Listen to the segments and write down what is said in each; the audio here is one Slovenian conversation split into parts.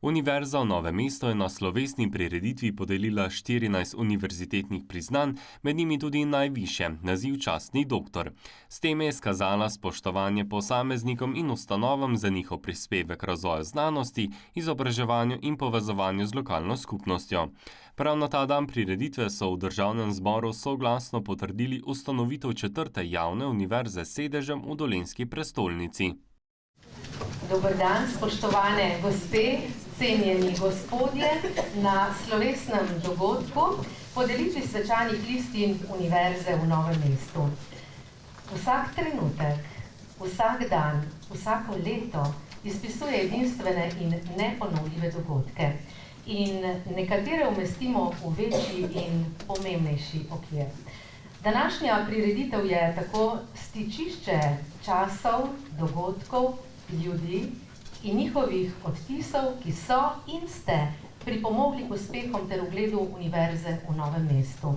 Univerza v Novem mestu je na slovesni prireditvi podelila 14 univerzitetnih priznanj, med njimi tudi najvišje, naziv častni doktor. S tem je izkazala spoštovanje posameznikom in ustanovam za njihov prispevek razvoju znanosti, izobraževanju in povezovanju z lokalno skupnostjo. Prav na ta dan prireditve so v Državnem zboru soglasno potrdili ustanovitev 4. javne univerze s sedežem v dolenjski prestolnici. Dober dan, spoštovane gospe, cenjeni gospodje, na slovesnem dogodku podelitvi svečanih listin Univerze v Novem mestu. Vsak trenutek, vsak dan, vsako leto izpisuje edinstvene in neponovljive dogodke in nekatere umestimo v večji in pomembnejši okvir. Današnja prireditev je tako stičišče časov, dogodkov, ljudi in njihovih odtisov, ki so in ste pripomogli k uspehom ter ugledu Univerze v Novem mestu.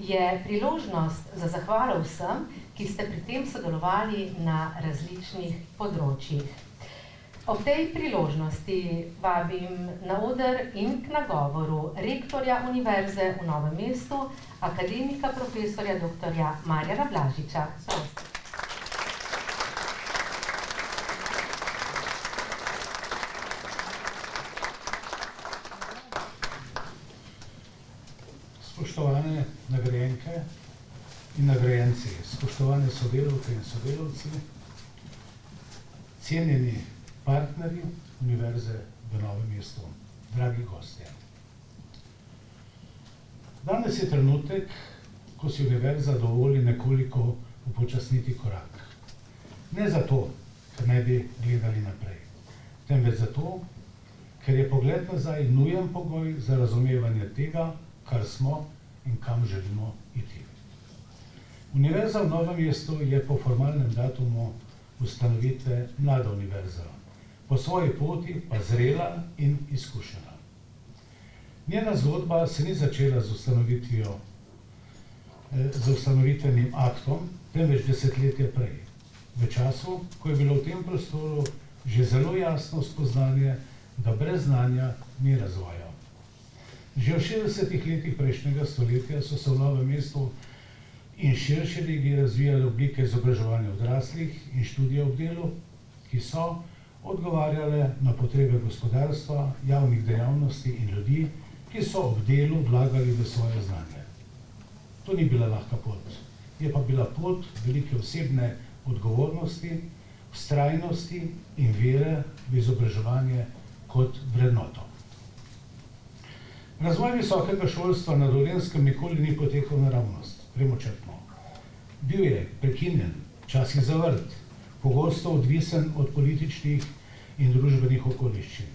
Je priložnost za zahvalo vsem, ki ste pri tem sodelovali na različnih področjih. Ob tej priložnosti vabim na oder in k nagovoru rektorja Univerze v Novem mestu, akademika profesorja dr. Marjana Blažiča. Spoštovane nagrajenke in nagrajenci, spoštovane sodelavke in sodelavci, cenjeni partnerji Univerze v Novem mestu, dragi gostje. Danes je trenutek, ko si Univerza dovoli nekoliko upočasniti korak. Ne zato, ker ne bi gledali naprej, temveč zato, ker je pogled nazaj nujen pogoj za razumevanje tega, kar smo in kam želimo iti. Univerza v Novem mestu je po formalnem datumu ustanovitve mlada univerza, po svoji poti pa zrela in izkušena. Njena zgodba se ni začela z ustanovitvenim aktom, temveč desetletje prej, v času, ko je bilo v tem prostoru že zelo jasno spoznanje, da brez znanja ni razvoja. Že v 60. letih prejšnjega stoletja so se v Novem mestu in širši regiji razvijale oblike izobraževanja odraslih in študija ob delu, ki so odgovarjale na potrebe gospodarstva, javnih dejavnosti in ljudi, ki so ob delu vlagali v svoje znanje. To ni bila lahka pot, je pa bila pot velike osebne odgovornosti, vztrajnosti in vere v izobraževanje kot vrednoto. Razvoj visokega šolstva na Dolenjskem nikoli ni potekal naravnost, premočrtno. Bil je prekinjen, včasih zavrt, pogosto odvisen od političnih in družbenih okoliščin.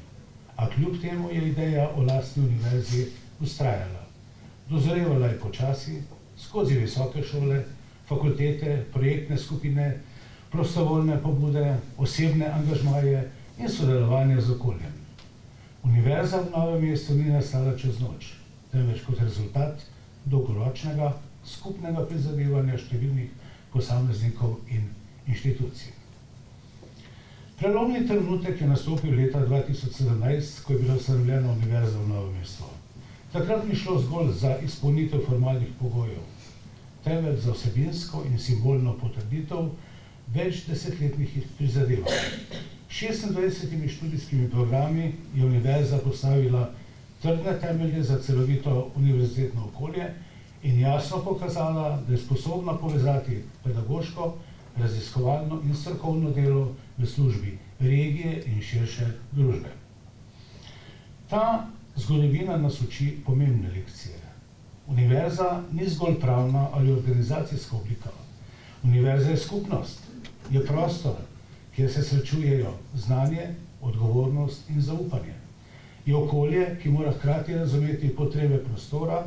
A kljub temu je ideja o lastni univerzi vztrajala. Dozorevala je počasi, skozi visoke šole, fakultete, projektne skupine, prostovoljne pobude, osebne angažmaje in sodelovanje z okoljem. Univerza v Novem mestu ni nastala čez noč, temveč kot rezultat dolgoročnega skupnega prizadevanja številnih posameznikov in inštitucij. Prelomni trenutek je nastopil leta 2017, ko je bila ustanovljena Univerza v Novem mestu. Takrat ni šlo zgolj za izpolnitev formalnih pogojev, temveč za vsebinsko in simbolno potrditev več desetletnih prizadevanj. 26 študijskimi programi je Univerza postavila trdne temelje za celovito univerzitetno okolje in jasno pokazala, da je sposobna povezati pedagoško, raziskovalno in strokovno delo v službi regije in širše družbe. Ta zgodovina nas uči pomembne lekcije. Univerza ni zgolj pravna ali organizacijska oblika. Univerza je skupnost, je prostor, kjer se srečujejo znanje, odgovornost in zaupanje. Je okolje, ki mora hkrati razumeti potrebe prostora,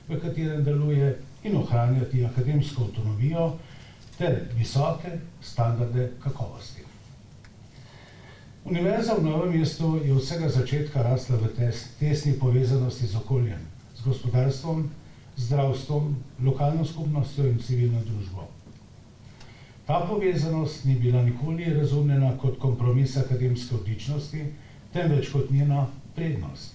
v katerem deluje, in ohranjati akademsko avtonomijo ter visoke standarde kakovosti. Univerza v Novem mestu je od vsega začetka rasla v tesni povezanosti z okoljem, z gospodarstvom, zdravstvom, lokalno skupnostjo in civilno družbo. Ta povezanost ni bila nikoli razumljena kot kompromis akademske odličnosti, temveč kot njena prednost.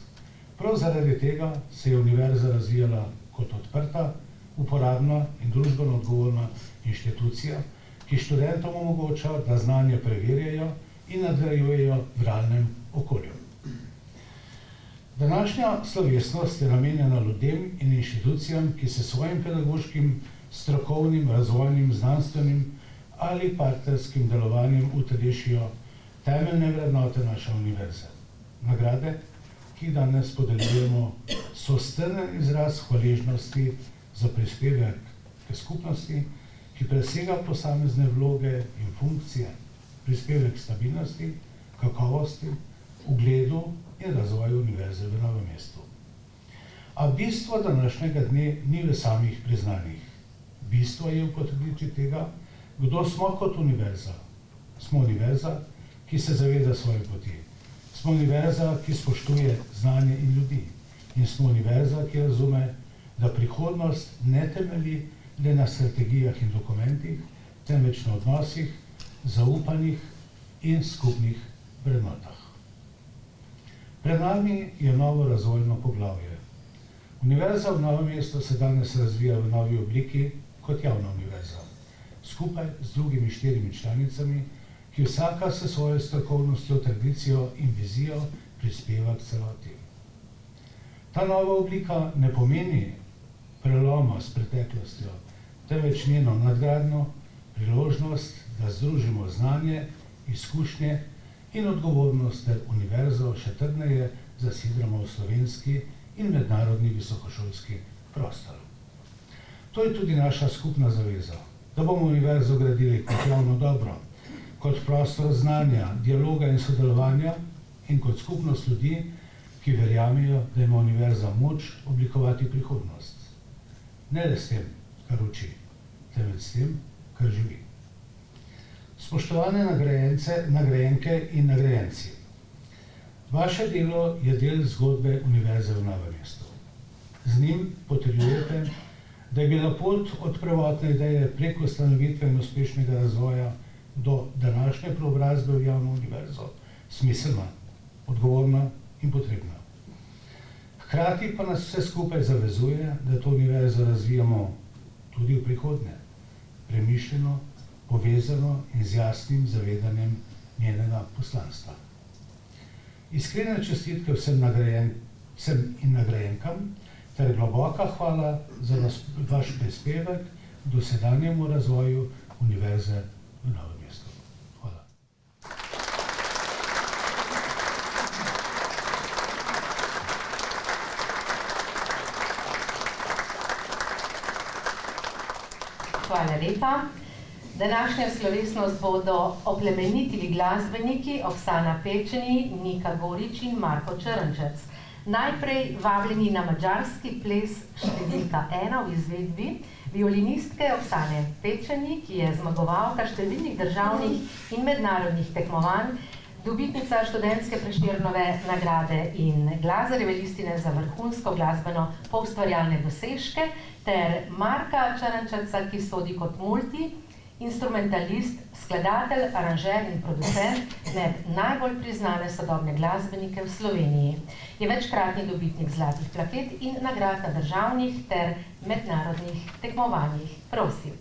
Prav zaradi tega se je univerza razvijala kot odprta, uporabna in družbeno odgovorna inštitucija, ki študentom omogoča, da znanje preverjajo in nadgrajujejo v realnem okolju. Današnja slovesnost je namenjena ljudem in inštitucijam, ki se svojim pedagoškim, strokovnim, razvojnim, znanstvenim ali partnerskim delovanjem utelešijo temeljne vrednote naše univerze. Nagrade, ki jih danes podeljujemo, so strnen izraz hvaležnosti za prispevek k skupnosti, ki presega posamezne vloge in funkcije, prispevek k stabilnosti, kakovosti, ugledu in razvoju univerze v Novem mestu. A bistvo današnjega dne ni v samih priznanjih. Bistvo je v potrditvi tega, kdo smo kot univerza. Smo univerza, ki se zaveda svoje poti. Smo univerza, ki spoštuje znanje in ljudi. In smo univerza, ki razume, da prihodnost ne temelji le na strategijah in dokumentih, temveč na odnosih, zaupanjih in skupnih vrednotah. Pred nami je novo razvojno poglavje. Univerza v Novem mestu se danes razvija v novi obliki kot javna univerza, skupaj z drugimi 4 članicami, ki vsaka s svojo strokovnostjo, tradicijo in vizijo prispeva k celoti. Ta nova oblika ne pomeni preloma s preteklostjo, temveč njeno nadgradnjo, priložnost, da združimo znanje, izkušnje in odgovornost ter univerzo še trdneje zasidramo v slovenski in mednarodni visokošolski prostor. To je tudi naša skupna zaveza, da bomo univerzo gradili kot javno dobro, kot prostor znanja, dialoga in sodelovanja in kot skupnost ljudi, ki verjamejo, da ima univerza moč oblikovati prihodnost. Ne le s tem, kar uči, temveč s tem, kar živi. Spoštovane nagrajenke in nagrajenci, vaše delo je del zgodbe Univerze v Novem mestu. Z njim potrjujete, da je bila pot od prvotne ideje preko ustanovitve in uspešnega razvoja do današnje preobrazbe v javno univerzo smiselna, odgovorna in potrebna. Hkrati pa nas vse skupaj zavezuje, da to univerzo razvijamo tudi v prihodnje, premišljeno, povezano in z jasnim zavedanjem njenega poslanstva. Iskrene čestitke vsem in nagrajenkam ter globoka hvala za vaš prispevek k dosedanjemu razvoju Univerze v Novem mestu. Hvala. Hvala lepa. Današnjo slovesnost bodo oplemenitili glasbeniki Oksana Pečeni, Nika Gorič in Marko Črnčec. Najprej vabljeni na madžarski ples številka 1 v izvedbi violinistke Oksane Pečeni, ki je zmagovalka številnih državnih in mednarodnih tekmovanj, dobitnica študentske Prešernove nagrade in Glazarjeve listine za vrhunsko glasbeno poustvarjalne dosežke, ter Marka Črnčeca, ki sodi kot multi-instrumentalist, skladatelj, aranžer in producent med najbolj priznane sodobne glasbenike v Sloveniji. Je večkratni dobitnik zlatih plaket in nagrad na državnih ter mednarodnih tekmovanjih. Prosim.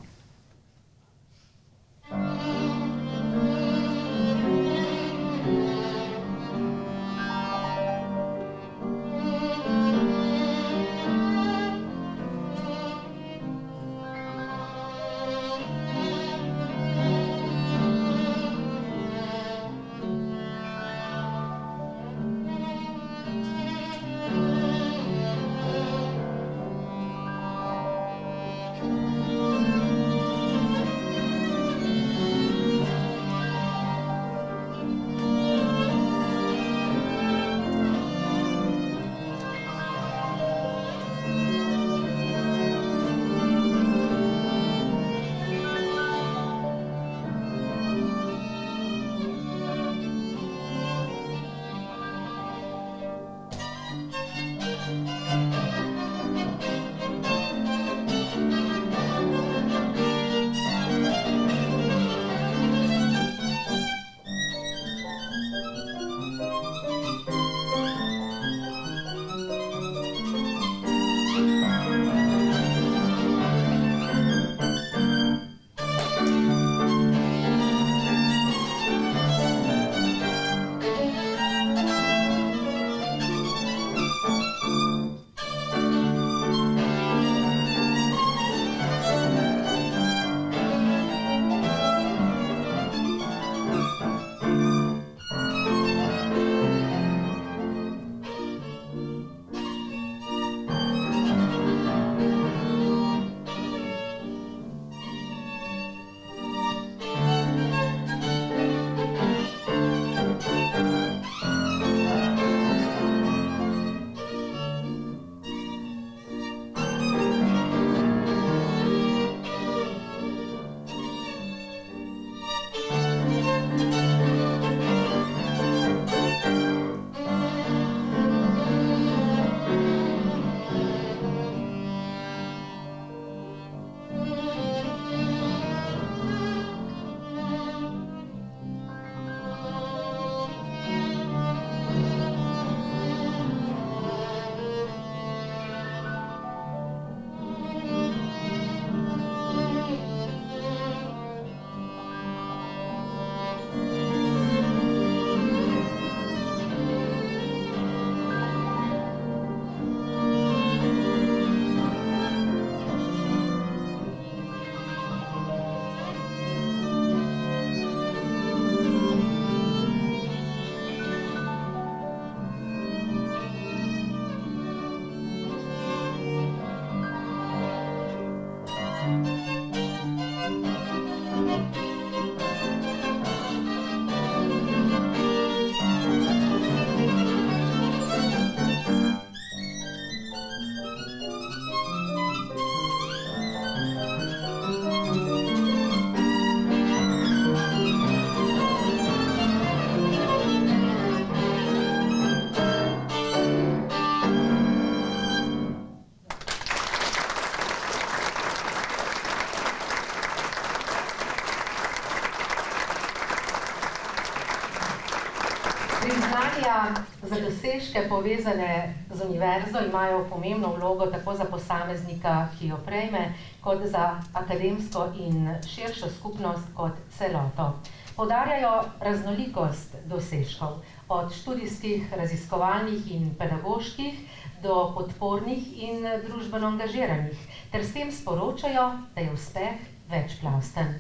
Priznanja za dosežke povezane z univerzo imajo pomembno vlogo tako za posameznika, ki jo prejme, kot za akademsko in širšo skupnost kot celoto. Poudarjajo raznolikost dosežkov, od študijskih, raziskovalnih in pedagoških do podpornih in družbeno angažiranih, ter s tem sporočajo, da je uspeh večplasten.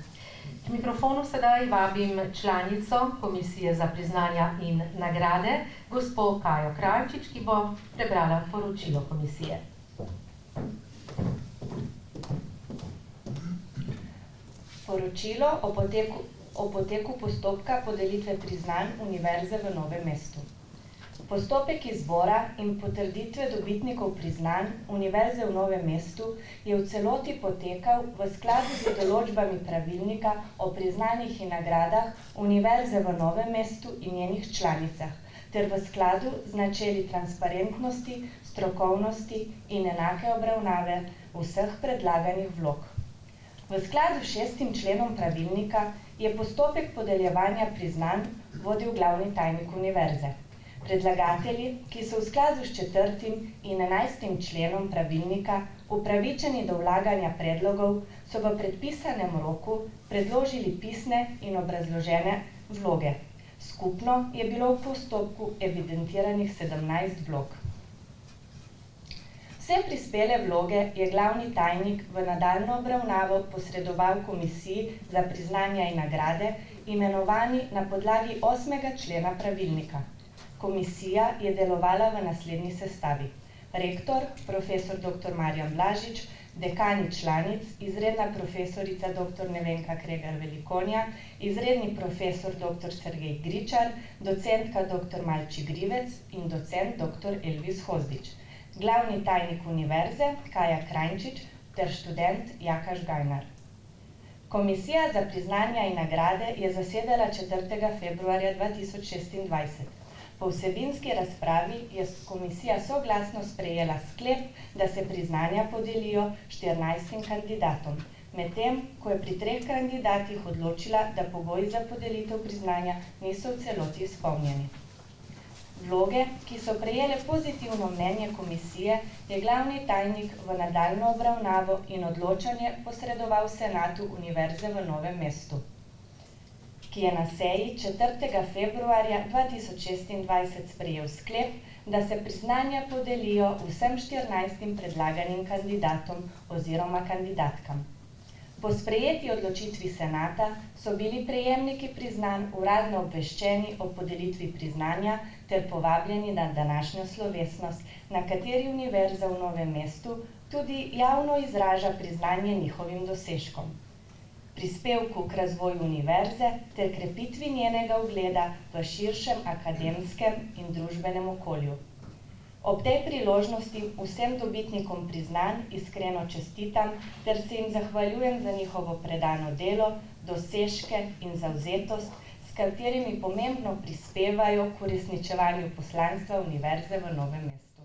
K mikrofonu sedaj vabim članico Komisije za priznanja in nagrade, gospo Kajo Krajčič, ki bo prebrala poročilo komisije. Poročilo o poteku postopka podelitve priznanj Univerze v Novem mestu. Postopek izbora in potrditve dobitnikov priznanj Univerze v Novem mestu je v celoti potekal v skladu z določbami pravilnika o priznanjih in nagradah Univerze v Novem mestu in njenih članicah, ter v skladu z načeli transparentnosti, strokovnosti in enake obravnave vseh predlaganih vlog. V skladu s 6. členom pravilnika je postopek podeljevanja priznanj vodil glavni tajnik univerze. Predlagatelji, ki so v skladu s 4. in 11. členom pravilnika upravičeni do vlaganja predlogov, so v predpisanem roku predložili pisne in obrazložene vloge. Skupno je bilo v postopku evidentiranih 17 vlog. Vse prispele vloge je glavni tajnik v nadaljnjo obravnavo posredoval Komisiji za priznanja in nagrade, imenovani na podlagi 8. člena pravilnika. Komisija je delovala v naslednji sestavi. Rektor, profesor dr. Marjan Blažič, dekani članic, izredna profesorica dr. Nevenka Kregar-Velikonja, izredni profesor dr. Sergej Gričar, docentka dr. Malči Grivec in docent dr. Elvis Hozdič. Glavni tajnik univerze Kaja Krajčič ter študent Jaka Žgajnar. Komisija za priznanja in nagrade je zasedala 4. februarja 2026. Po vsebinski razpravi je komisija soglasno sprejela sklep, da se priznanja podelijo 14 kandidatom, medtem ko je pri 3 kandidatih odločila, da pogoji za podelitev priznanja niso v celoti izpolnjeni. Vloge, ki so prejele pozitivno mnenje komisije, je glavni tajnik v nadaljnjo obravnavo in odločanje posredoval Senatu Univerze v Novem mestu, ki je na seji 4. februarja 2026 sprejel sklep, da se priznanja podelijo vsem 14 predlaganim kandidatom oziroma kandidatkam. Po sprejeti odločitvi Senata so bili prejemniki priznanj uradno obveščeni o podelitvi priznanja ter povabljeni na današnjo slovesnost, na kateri Univerza v Novem mestu tudi javno izraža priznanje njihovim dosežkom, prispevku k razvoju univerze ter krepitvi njenega ugleda v širšem akademskem in družbenem okolju. Ob tej priložnosti vsem dobitnikom priznanj iskreno čestitam ter se jim zahvaljujem za njihovo predano delo, dosežke in zavzetost, s katerimi pomembno prispevajo k uresničevanju poslanstva Univerze v Novem mestu.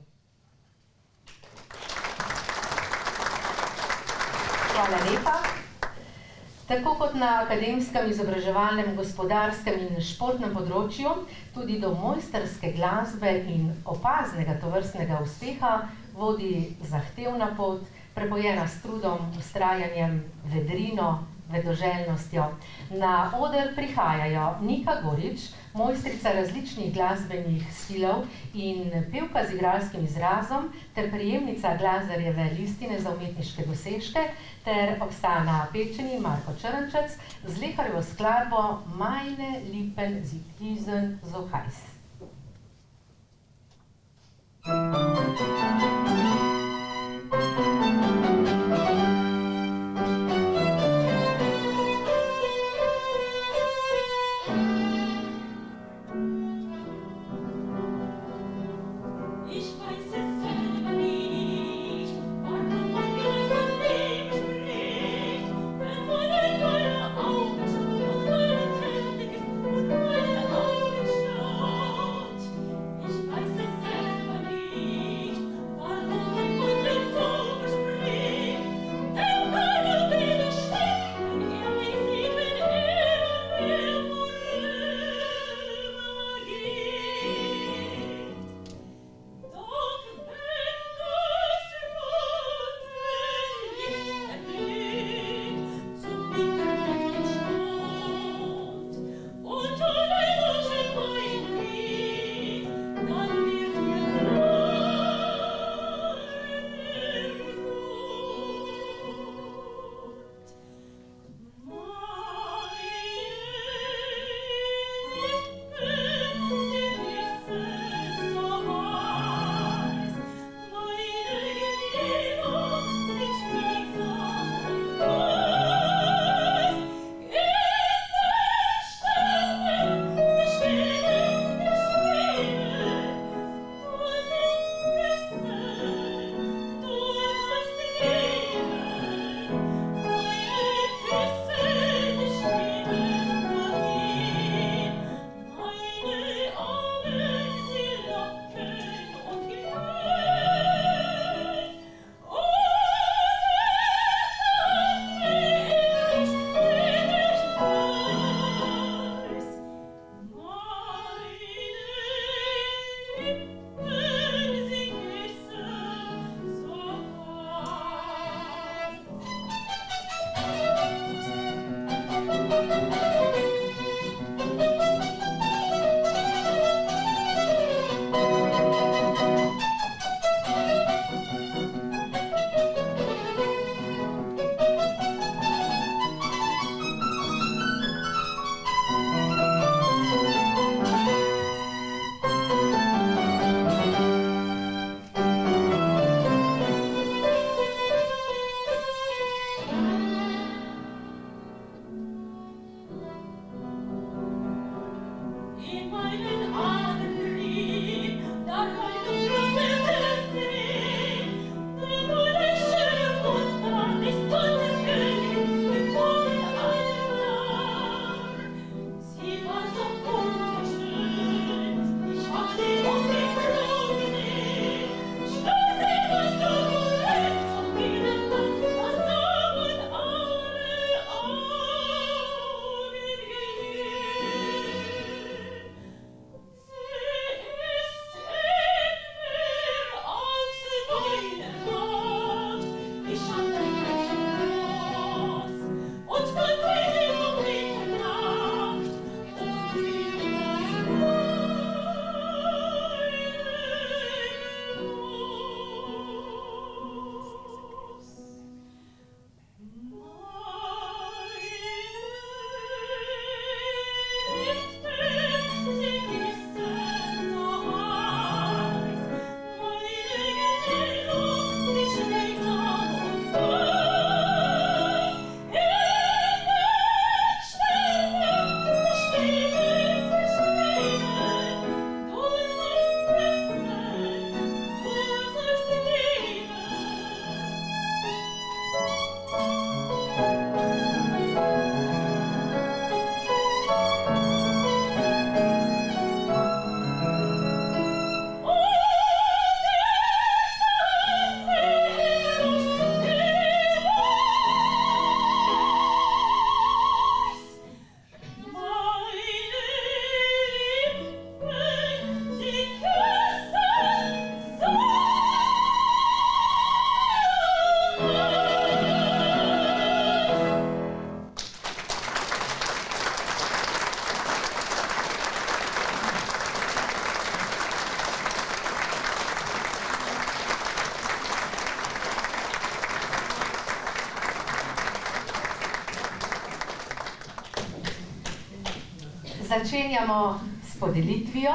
Hvala lepa. Tako kot na akademskem, izobraževalnem, gospodarskem in športnem področju, tudi do mojsterske glasbe in opaznega tovrstnega uspeha vodi zahtevna pot, prepojena s trudom, vztrajanjem, vedrino, vedoželjnostjo. Na oder prihajajo Nika Gorič, mojstrica različnih glasbenih stilov in pevka z igralskim izrazom, ter prejemnica Glazarjeve listine za umetniške dosežke, ter Oksana Pečeni in Marko Črnčec z Leharjevo skladbo Meine Lippen Sie hießen so heiß. Ich weiß es selber nicht. Začenjamo s podelitvijo.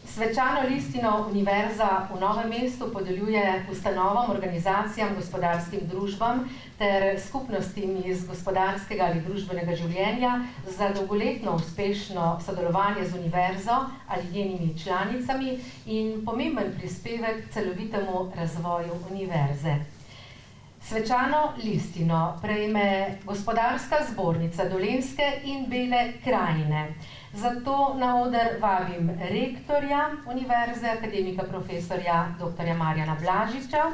Svečano listino Univerza v Novem mestu podeljuje ustanovam, organizacijam, gospodarskim družbam ter skupnostim iz gospodarskega ali družbenega življenja za dolgoletno uspešno sodelovanje z univerzo ali njenimi članicami in pomemben prispevek k celovitemu razvoju univerze. Svečano listino prejme Gospodarska zbornica Dolenjske in Bele krajine. Zato na oder vabim rektorja univerze, akademika profesorja dr. Marjana Blažiča,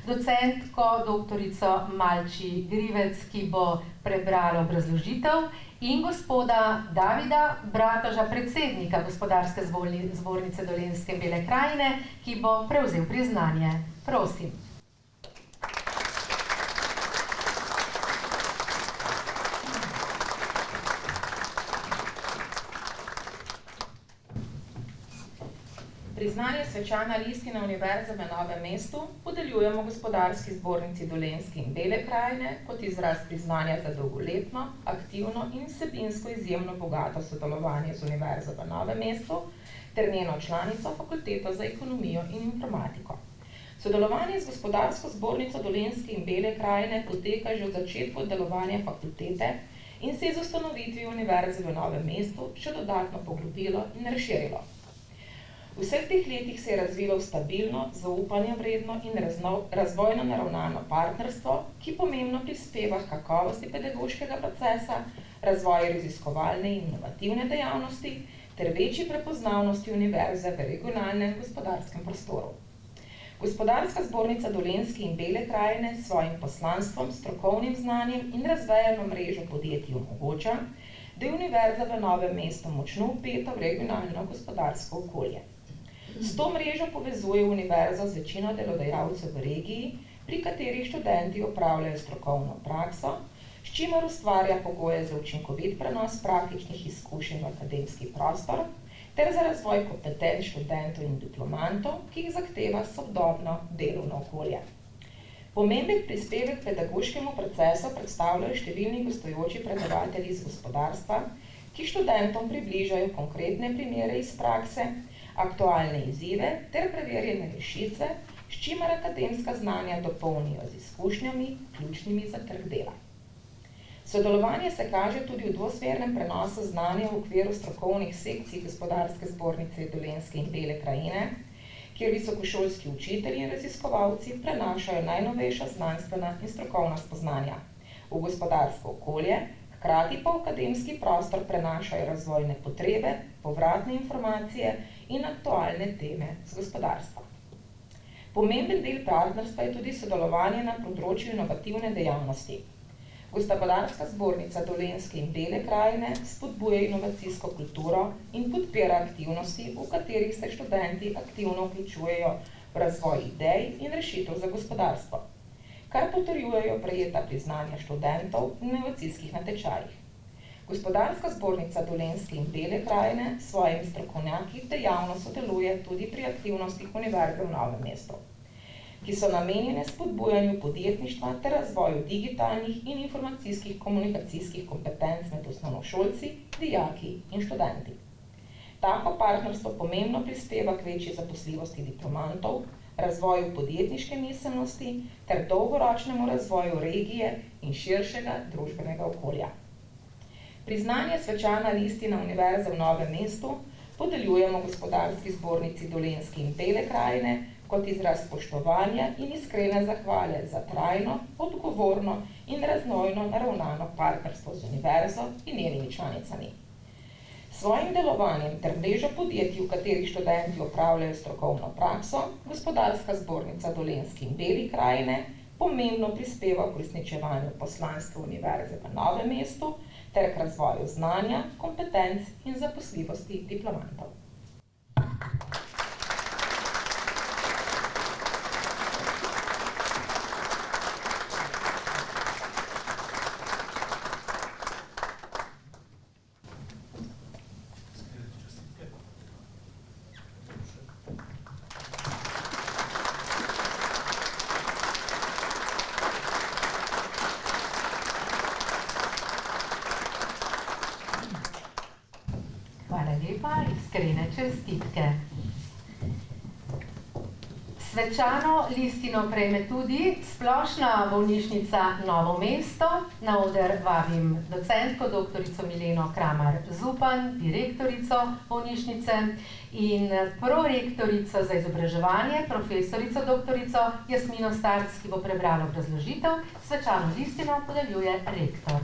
docentko doktorico Malči Grivec, ki bo prebrala obrazložitev, in gospoda Davida Bratoža, predsednika Gospodarske zbornice Dolenjske in Bele krajine, ki bo prevzel priznanje. Prosim. Priznanje svečana listina Univerze v Novem mestu podeljujemo Gospodarski zbornici Dolenjske in Bele krajine kot izraz priznanja za dolgoletno, aktivno in vsebinsko izjemno bogato sodelovanje z Univerzo v Novem mestu ter njeno članico Fakulteto za ekonomijo in informatiko. Sodelovanje z Gospodarsko zbornico Dolenjske in Bele krajine poteka že od začetka delovanja fakultete in se je z ustanovitvijo Univerze v Novem mestu še dodatno poglobilo in razširilo. V vseh teh letih se je razvilo stabilno, zaupanje vredno in razvojno naravnano partnerstvo, ki pomembno prispeva k kakovosti pedagoškega procesa, razvoju raziskovalne in inovativne dejavnosti ter večji prepoznavnosti univerze v regionalnem gospodarskem prostoru. Gospodarska zbornica Dolenjske in Bele krajine s svojim poslanstvom, strokovnim znanjem in razvejano mrežo podjetij omogoča, da je univerza v Novem mestu močno vpeta v regionalno gospodarsko okolje. S to mrežo povezuje univerzo z večino delodajalcev v regiji, pri katerih študenti opravljajo strokovno prakso, s čimer ustvarja pogoje za učinkovit prenos praktičnih izkušenj v akademski prostor ter za razvoj kompetenc študentov in diplomantov, ki jih zahteva sodobno delovno okolje. Pomemben prispevek pedagoškemu procesu predstavljajo številni gostujoči predavatelji iz gospodarstva, ki študentom približajo konkretne primere iz prakse, aktualne izzive ter preverjene rešitve, s čimer akademska znanja dopolnijo z izkušnjami, ključnimi za trg dela. Sodelovanje se kaže tudi v dvosmernem prenosu znanja v okviru strokovnih sekcij Gospodarske zbornice Dolenjske in Bele krajine, kjer visokošolski učitelji in raziskovalci prenašajo najnovejša znanstvena in strokovna spoznanja v gospodarsko okolje, hkrati pa v akademski prostor prenašajo razvojne potrebe, povratne informacije in aktualne teme z gospodarstva. Pomemben del partnerstva je tudi sodelovanje na področju inovativne dejavnosti. Gospodarska zbornica Dolenjske in Bele krajine spodbuja inovacijsko kulturo in podpira aktivnosti, v katerih se študenti aktivno vključujejo v razvoj idej in rešitev za gospodarstvo, kar potrjujejo prejeta priznanja študentov v inovacijskih natečajih. Gospodarska zbornica Dolenjske in Bele krajine s svojimi strokovnjaki dejavno sodeluje tudi pri aktivnostih Univerze v Novem mestu, ki so namenjene spodbujanju podjetništva ter razvoju digitalnih in informacijskih komunikacijskih kompetenc med osnovnošolci, dijaki in študenti. Tako partnerstvo pomembno prispeva k večji zaposljivosti diplomantov, razvoju podjetniške miselnosti ter dolgoročnemu razvoju regije in širšega družbenega okolja. Priznanje svečana listina Univerze v Novem mestu podeljujemo Gospodarski zbornici Dolenjske in Bele krajine kot izraz spoštovanja in iskrene zahvale za trajno, odgovorno in razvojno naravnano partnerstvo z univerzo in njenimi članicami. Svojim delovanjem ter mrežo podjetij, v katerih študenti opravljajo strokovno prakso, Gospodarska zbornica Dolenjske in Bele krajine pomembno prispeva k uresničevanju poslanstva Univerze v Novem mestu ter k razvoju znanja, kompetenc in zaposljivosti diplomantov. Iskrene čestitke. Svečano listino prejme tudi Splošna bolnišnica Novo mesto. Na oder vabim docentko doktorico Mileno Kramar Zupan, direktorico bolnišnice in prorektorico za izobraževanje, profesorico doktorico Jasmino Starc, ki bo prebrala obrazložitev. Svečano listino podeljuje rektor.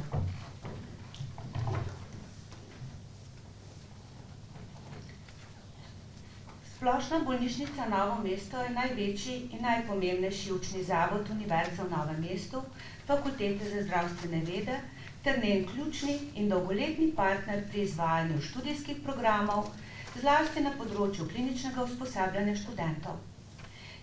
Splošna bolnišnica Novo mesto je največji in najpomembnejši učni zavod Univerze v Novem mestu, Fakultete za zdravstvene vede ter njen ključni in dolgoletni partner pri izvajanju študijskih programov, zlasti na področju kliničnega usposabljanja študentov.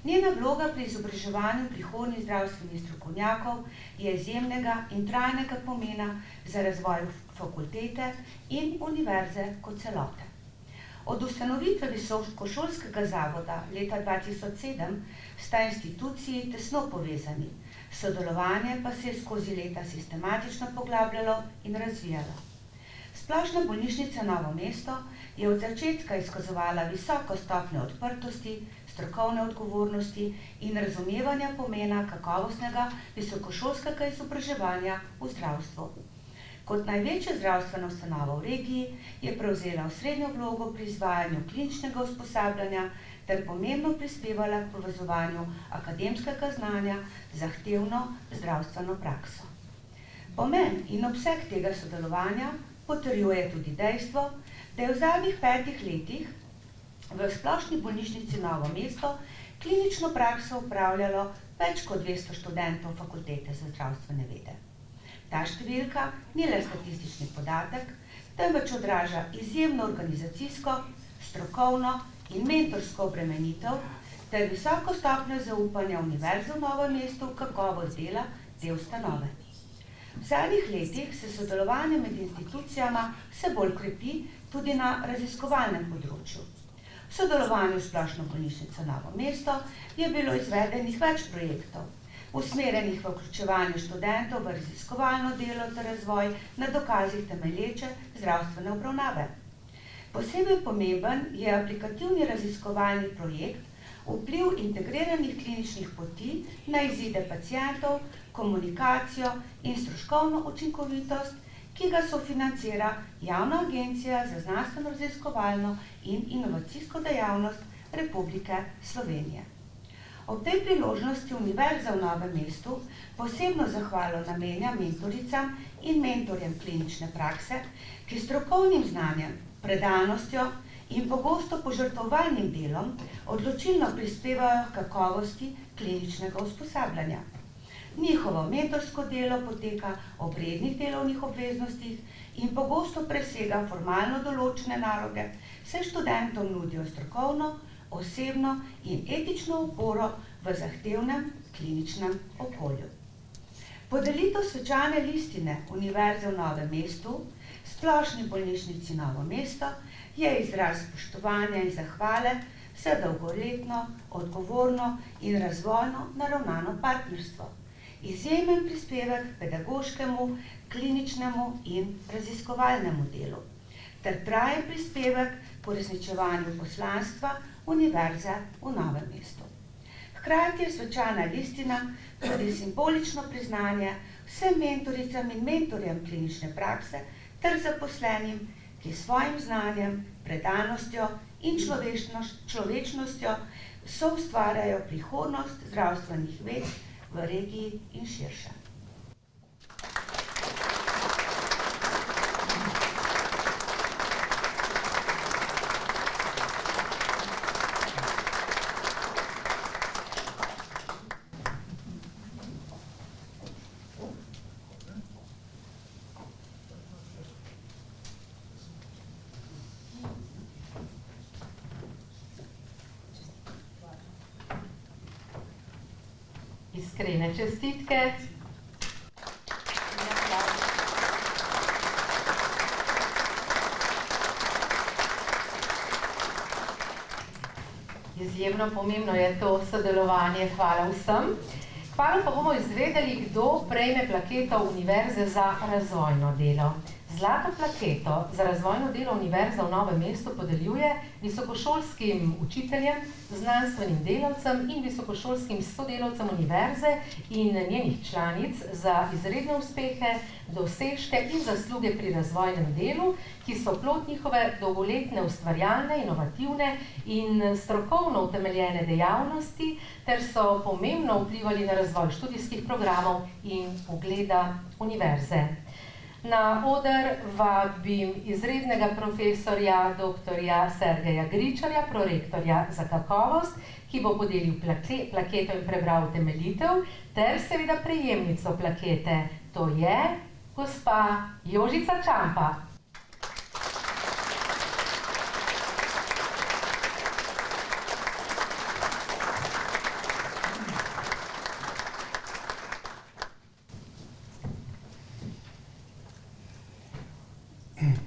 Njena vloga pri izobraževanju prihodnjih zdravstvenih strokovnjakov je izjemnega in trajnega pomena za razvoj fakultete in univerze kot celote. Od ustanovitve visokošolskega zavoda leta 2007 sta instituciji tesno povezani, sodelovanje pa se je skozi leta sistematično poglabljalo in razvijalo. Splošna bolnišnica Novo mesto je od začetka izkazovala visoko stopnjo odprtosti, strokovne odgovornosti in razumevanja pomena kakovostnega visokošolskega izobraževanja v zdravstvu. Kot največja zdravstvena ustanova v regiji je prevzela osrednjo vlogo pri izvajanju kliničnega usposabljanja ter pomembno prispevala k povezovanju akademskega znanja z zahtevno zdravstveno prakso. Pomen in obseg tega sodelovanja potrjuje tudi dejstvo, da je v zadnjih 5 letih v Splošni bolnišnici Novo mesto klinično prakso upravljalo več kot 200 študentov Fakultete za zdravstvene vede. Ta številka ni le statistični podatek, temveč odraža izjemno organizacijsko, strokovno in mentorsko obremenitev ter visoko stopnjo zaupanja Univerze v Novem mestu v kakovost dela te ustanove. V zadnjih letih se sodelovanje med institucijama vse bolj krepi tudi na raziskovalnem področju. V sodelovanju s Splošno bolnišnico Novo mesto je bilo izvedenih več projektov, usmerjenih v vključevanje študentov v raziskovalno delo ter razvoj na dokazih temelječe zdravstvene obravnave. Posebej pomemben je aplikativni raziskovalni projekt vpliv integriranih kliničnih poti na izide pacientov, komunikacijo in stroškovno učinkovitost, ki ga sofinancira Javna agencija za znanstveno-raziskovalno in inovacijsko dejavnost Republike Slovenije. Ob tej priložnosti Univerza v Novem mestu posebno zahvalo namenja mentoricam in mentorjem klinične prakse, ki strokovnim znanjem, predanostjo in pogosto požrtvovalnim delom odločilno prispevajo k kakovosti kliničnega usposabljanja. Njihovo mentorsko delo poteka ob rednih delovnih obveznostih in pogosto presega formalno določene naloge, saj študentom nudijo strokovno, osebno in etično oporo v zahtevnem kliničnem okolju. Podelitev svečane listine Univerze v Novem mestu Splošni bolnišnici Novo mesto je izraz spoštovanja in zahvale za dolgoletno, odgovorno in razvojno naravnano partnerstvo, izjemen prispevek k pedagoškemu, kliničnemu in raziskovalnemu delu, ter trajen prispevek k uresničevanju poslanstva Univerze v Novem mestu. Hkrati je svečana listina tudi simbolično priznanje vsem mentoricam in mentorjem klinične prakse ter zaposlenim, ki s svojim znanjem, predanostjo in človečnostjo soustvarjajo prihodnost zdravstvenih ved v regiji in širše. Iskrene čestitke. Izjemno pomembno je to sodelovanje. Hvala vsem. Kmalu pa bomo izvedeli, kdo prejme plaketo Univerze za razvojno delo. Zlato plaketo za razvojno delo Univerza v Novem mestu podeljuje visokošolskim učiteljem, znanstvenim delavcem in visokošolskim sodelavcem univerze in njenih članic za izredne uspehe, dosežke in zasluge pri razvojnem delu, ki so plod njihove dolgoletne ustvarjalne, inovativne in strokovno utemeljene dejavnosti, ter so pomembno vplivali na razvoj študijskih programov in ugleda univerze. Na oder vabim izrednega profesorja dr. Sergeja Gričarja, prorektorja za kakovost, ki bo podelil plaketo in prebral utemeljitev, ter seveda prejemnico plakete, to je gospa Jožica Čampa.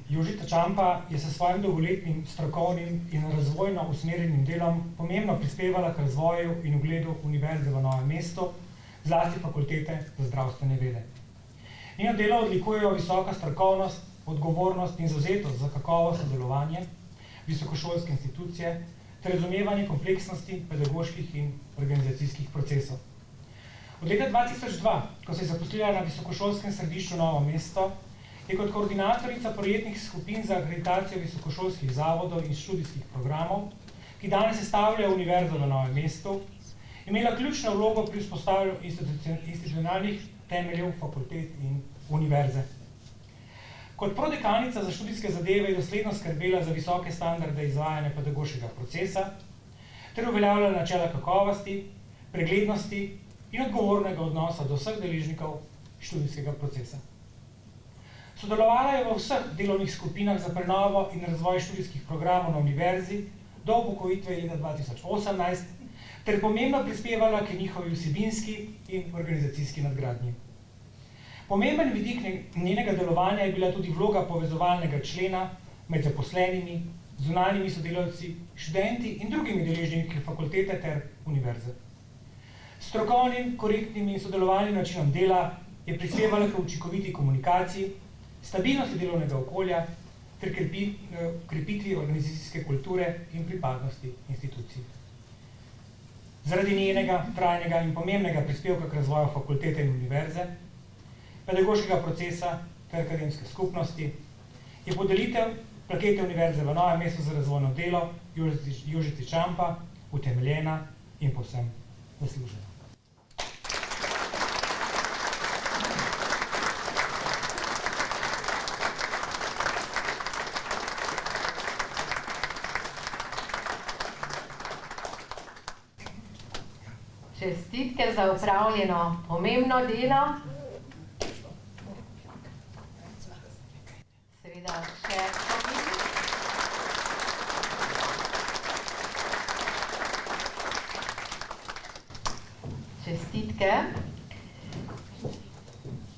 Jožica Čampa je s svojim dolgoletnim strokovnim in razvojno usmerjenim delom pomembno prispevala k razvoju in ugledu Univerze v Novem mestu, zlasti fakultete za zdravstvene vede. Njeno delo odlikujejo visoka strokovnost, odgovornost in zavzetost za kakovostno delovanje visokošolske institucije ter razumevanje kompleksnosti pedagoških in organizacijskih procesov. Od leta 2002, ko se je zaposlila na visokošolskem središču Novo mesto, je kot koordinatorica projektnih skupin za akreditacijo visokošolskih zavodov in študijskih programov, ki danes sestavljajo Univerzo v Novem mestu, imela ključno vlogo pri vzpostavljanju institucionalnih temeljev fakultet in univerze. Kot prodekanica za študijske zadeve je dosledno skrbela za visoke standarde izvajanja pedagoškega procesa ter uveljavljala načela kakovosti, preglednosti in odgovornega odnosa do vseh deležnikov študijskega procesa. Sodelovala je v vseh delovnih skupinah za prenovo in razvoj študijskih programov na univerzi do upokojitve leta 2018 ter pomembno prispevala k njihovi vsebinski in organizacijski nadgradnji. Pomemben vidik njenega delovanja je bila tudi vloga povezovalnega člena med zaposlenimi, zunanjimi sodelavci, študenti in drugimi deležniki fakultete ter univerze. S strokovnim, korektnim in sodelovalnim načinom dela je prispevala k učinkoviti komunikaciji, stabilnosti delovnega okolja ter krepitvi organizacijske kulture in pripadnosti institucij. Zaradi njenega trajnega in pomembnega prispevka k razvoju fakultete in univerze, pedagoškega procesa ter akademske skupnosti, je podelitev plakete Univerze v Novem mestu za razvojno delo Jožici Čampa utemeljena in povsem zaslužena. Čestitke za opravljeno pomembno delo. Seveda še čestitke.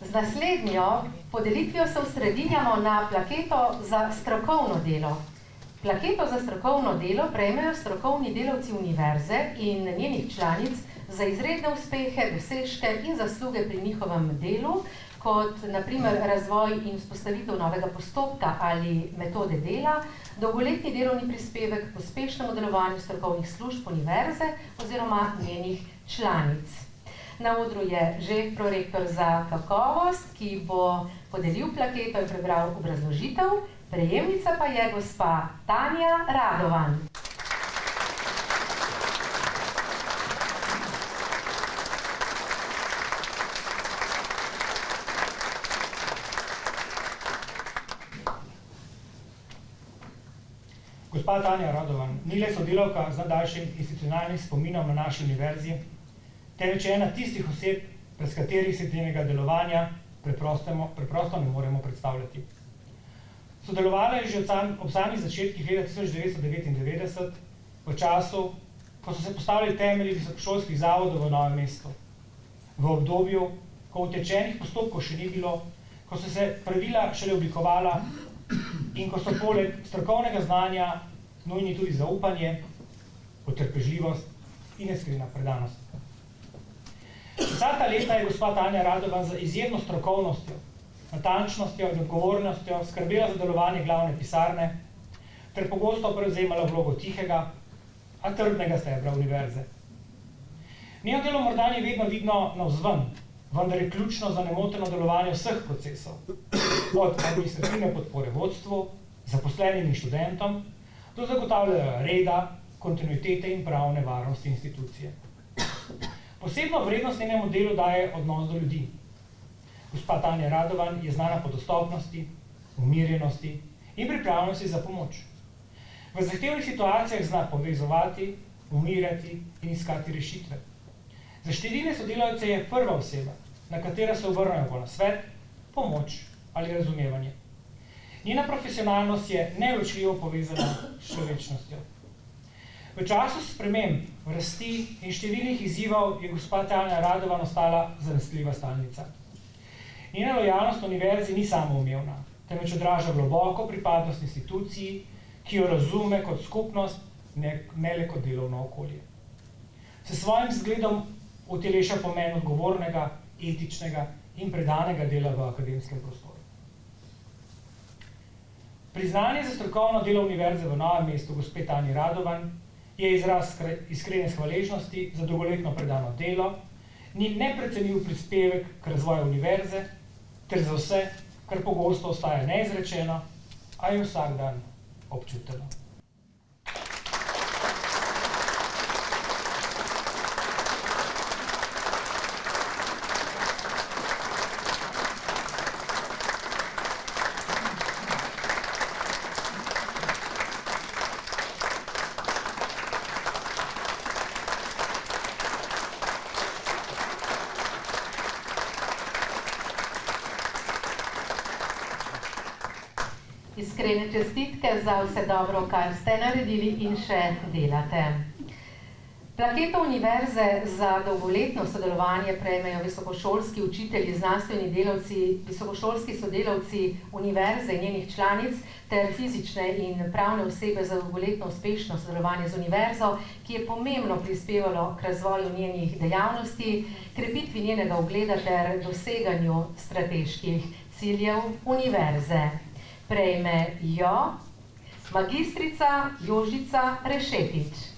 Z naslednjo podelitvijo se osredinjamo na plaketo za strokovno delo. Plaketo za strokovno delo prejmejo strokovni delavci univerze in njenih članic za izredne uspehe, dosežke in zasluge pri njihovem delu, kot naprimer razvoj in vzpostavitev novega postopka ali metode dela, dolgoletni delovni prispevek k uspešnemu delovanju strokovnih služb univerze oziroma njenih članic. Na odru je že prorektor za kakovost, ki bo podelil plaketo in prebral obrazložitev, prejemnica pa je gospa Tanja Radovan. Gospa Tanja Radovan ni le sodelavka z nadaljšim institucionalnim spominom na naši univerzi, temveč ena tistih oseb, brez katerih se njenega delovanja preprosto ne moremo predstavljati. Sodelovala je že ob samih začetkih leta 1999, v času, ko so se postavili temelji visokošolskih zavodov v Novem mestu. V obdobju, ko utečenih postopkov še ni bilo, ko so se pravila šele oblikovala in ko so poleg strokovnega znanja nujni tudi zaupanje, potrpežljivost in iskrena predanost. Vsa ta leta je gospa Tanja Radovan z izjemno strokovnostjo, natančnostjo in odgovornostjo skrbela za delovanje glavne pisarne ter pogosto prevzemala vlogo tihega, a trdnega stebra univerze. Njeno delo morda ni vedno vidno navzven, vendar je ključno za nemoteno delovanje vseh procesov, od administrativne podpore vodstvu, zaposlenim in študentom, do zagotavljanja reda, kontinuitete in pravne varnosti institucije. Posebno vrednost njenemu delu daje odnos do ljudi. Gospa Tanja Radovan je znana po dostopnosti, umirjenosti in pripravljenosti za pomoč. V zahtevnih situacijah zna povezovati, umirjati in iskati rešitve. Za številne sodelavce je prva oseba, na katera se obrnejo po nasvet, pomoč ali razumevanje. Njena profesionalnost je neločljivo povezana s človečnostjo. V času sprememb, rasti in številnih izzivov je gospa Tanja Radovan ostala zanesljiva stalnica. Njena lojalnost univerzi ni samoumevna, temveč odraža globoko pripadnost instituciji, ki jo razume kot skupnost, ne le kot delovno okolje. S svojim zgledom uteleša pomen odgovornega, etičnega in predanega dela v akademskem prostoru. Priznanje za strokovno delo univerze v Novem mestu gospe Tanji Radovan je izraz iskrene hvaležnosti za dolgoletno predano delo, ni neprecenljiv prispevek k razvoju univerze ter za vse, kar pogosto ostaja neizrečeno, a je vsak dan občuteno. Iskrene čestitke za vse dobro, kar ste naredili in še delate. Plaketo univerze za dolgoletno sodelovanje prejmejo visokošolski učitelji, znanstveni delavci, visokošolski sodelavci univerze in njenih članic ter fizične in pravne osebe za dolgoletno uspešno sodelovanje z univerzo, ki je pomembno prispevalo k razvoju njenih dejavnosti, krepitvi njenega ugleda ter doseganju strateških ciljev univerze. Prejme jo magistrica Jožica Rešetič.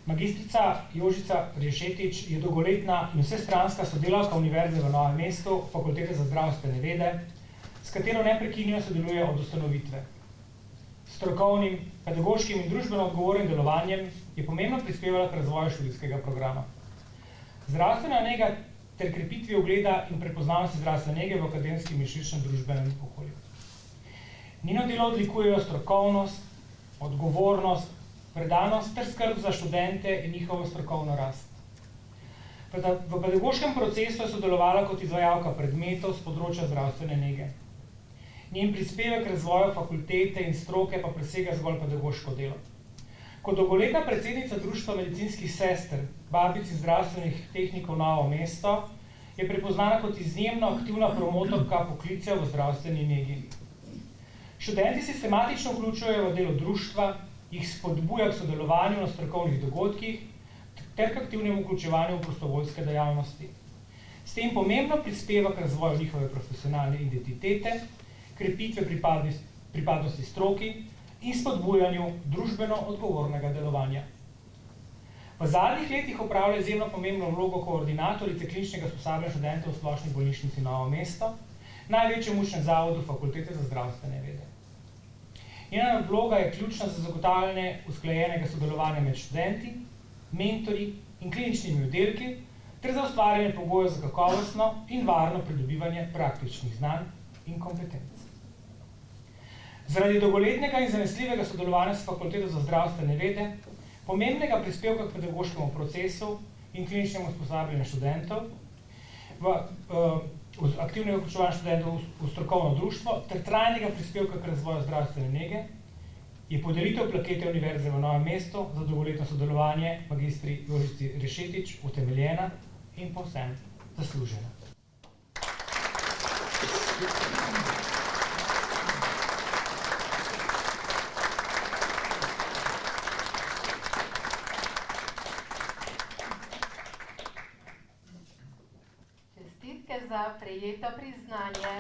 Magistrica Jožica Rešetič je dolgoletna in vsestranska sodelavka Univerze v Novem mestu, Fakultete za zdravstvene vede, s katero neprekinjeno sodeluje od ustanovitve. S strokovnim, pedagoškim in družbeno odgovornim delovanjem je pomembno prispevala k razvoju študijskega programa. Zdravstvena nega ter krepitvi ugleda in prepoznavnosti zdravstvene nege v akademskem in širšem družbenem okolju. Njeno delo odlikujejo strokovnost, odgovornost, predanost ter skrb za študente in njihovo strokovno rast. V pedagoškem procesu je sodelovala kot izvajalka predmetov s področja zdravstvene nege. Njen prispevek k razvoju fakultete in stroke pa presega zgolj pedagoško delo. Kot dolgoletna predsednica Društva medicinskih sester, babic in zdravstvenih tehnikov Novo mesto, je prepoznana kot izjemno aktivna promotorka poklicev v zdravstveni negi. Študenti sistematično vključujejo v delo društva, jih spodbuja k sodelovanju na strokovnih dogodkih ter k aktivnemu vključevanju v prostovoljske dejavnosti. S tem pomembno prispeva k razvoju njihove profesionalne identitete, krepitve pripadnosti stroki in spodbujanju družbeno odgovornega delovanja. V zadnjih letih opravlja izjemno pomembno vlogo koordinatorice kliničnega usposabljanja študentov v Splošni bolnišnici Novo mesto, največjem učnem zavodu Fakultete za zdravstvene vede. Njena vloga je ključna za zagotavljanje usklajenega sodelovanja med študenti, mentorji in kliničnimi oddelki ter za ustvarjanje pogojev za kakovostno in varno pridobivanje praktičnih znanj in kompetenc. Zaradi dolgoletnega in zanesljivega sodelovanja s Fakulteto za zdravstvene vede, pomembnega prispevka k pedagoškemu procesu in kliničnemu usposabljanju študentov, aktivnega vključevanja študentov v strokovno društvo ter trajnega prispevka k razvoju zdravstvene nege, je podelitev plakete Univerze v Novem mestu za dolgoletno sodelovanje magistri Jožici Rešetič utemeljena in povsem zaslužena. Za prejeto priznanje.